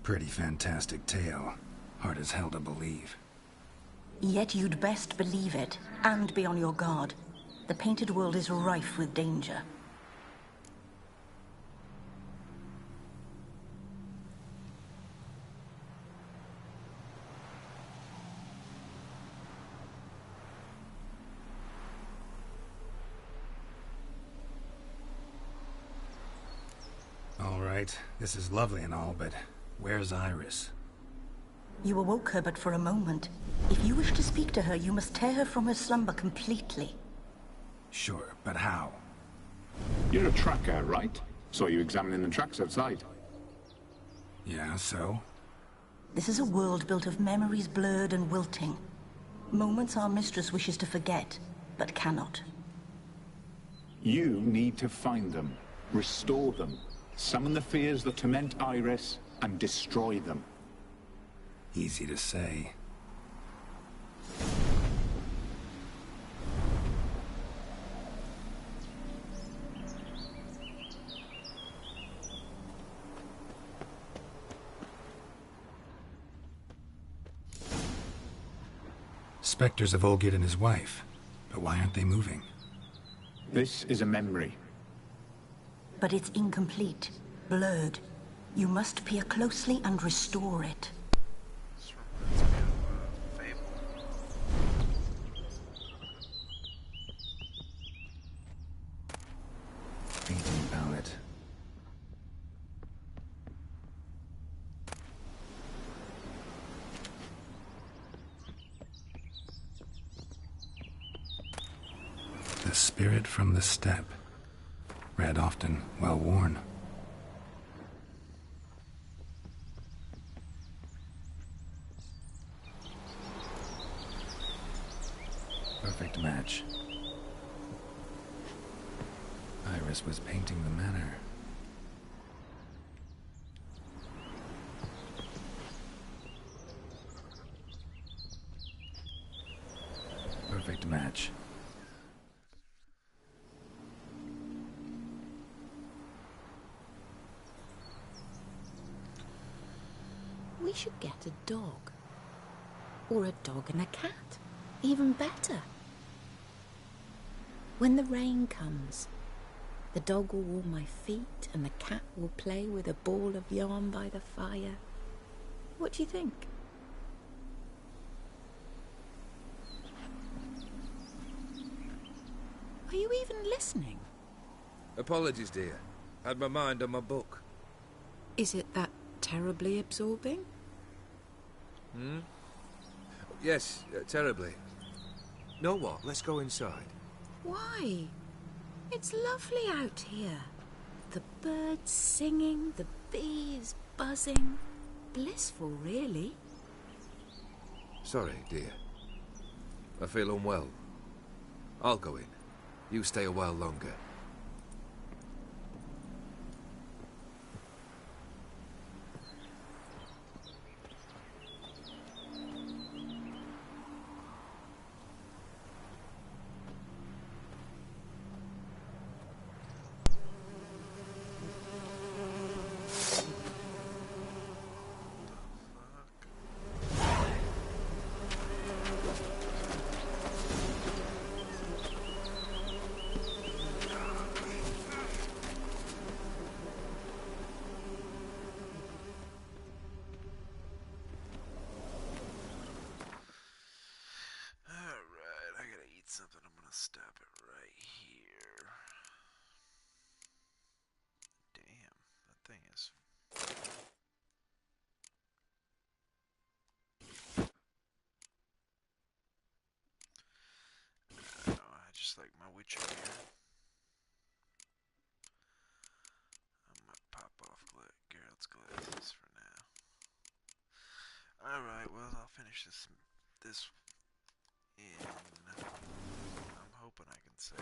Pretty fantastic tale. Hard as hell to believe. Yet you'd best believe it, and be on your guard. The Painted World is rife with danger. This is lovely and all, but where's Iris? You awoke her but for a moment. If you wish to speak to her, you must tear her from her slumber completely. Sure, but how? You're a tracker, right? Saw you examining the tracks outside. Yeah, so? This is a world built of memories blurred and wilting. Moments our mistress wishes to forget, but cannot. You need to find them, restore them, summon the fears that torment Iris, and destroy them. Easy to say. Spectres of Olgid and his wife. But why aren't they moving? This is a memory. But it's incomplete, blurred. You must peer closely and restore it. Painting palette. The spirit from the steppe. Red often, well worn. Perfect match. Iris was painting the manor. Perfect match. We should get a dog. Or a dog and a cat. Even better. When the rain comes, the dog will warm my feet and the cat will play with a ball of yarn by the fire. What do you think? Are you even listening? Apologies, dear. Had my mind on my book. Is it that terribly absorbing? Hmm? Yes, terribly. Know what? Let's go inside. Why? It's lovely out here. The birds singing, the bees buzzing. Blissful, really. Sorry, dear. I feel unwell. I'll go in. You stay a while longer. Something, I'm gonna stop it right here. Damn, that thing is. I don't know, I just like my Witcher gear. I'm gonna pop off Geralt's glasses for now. Alright, well, I'll finish this in. I'm hoping I can save.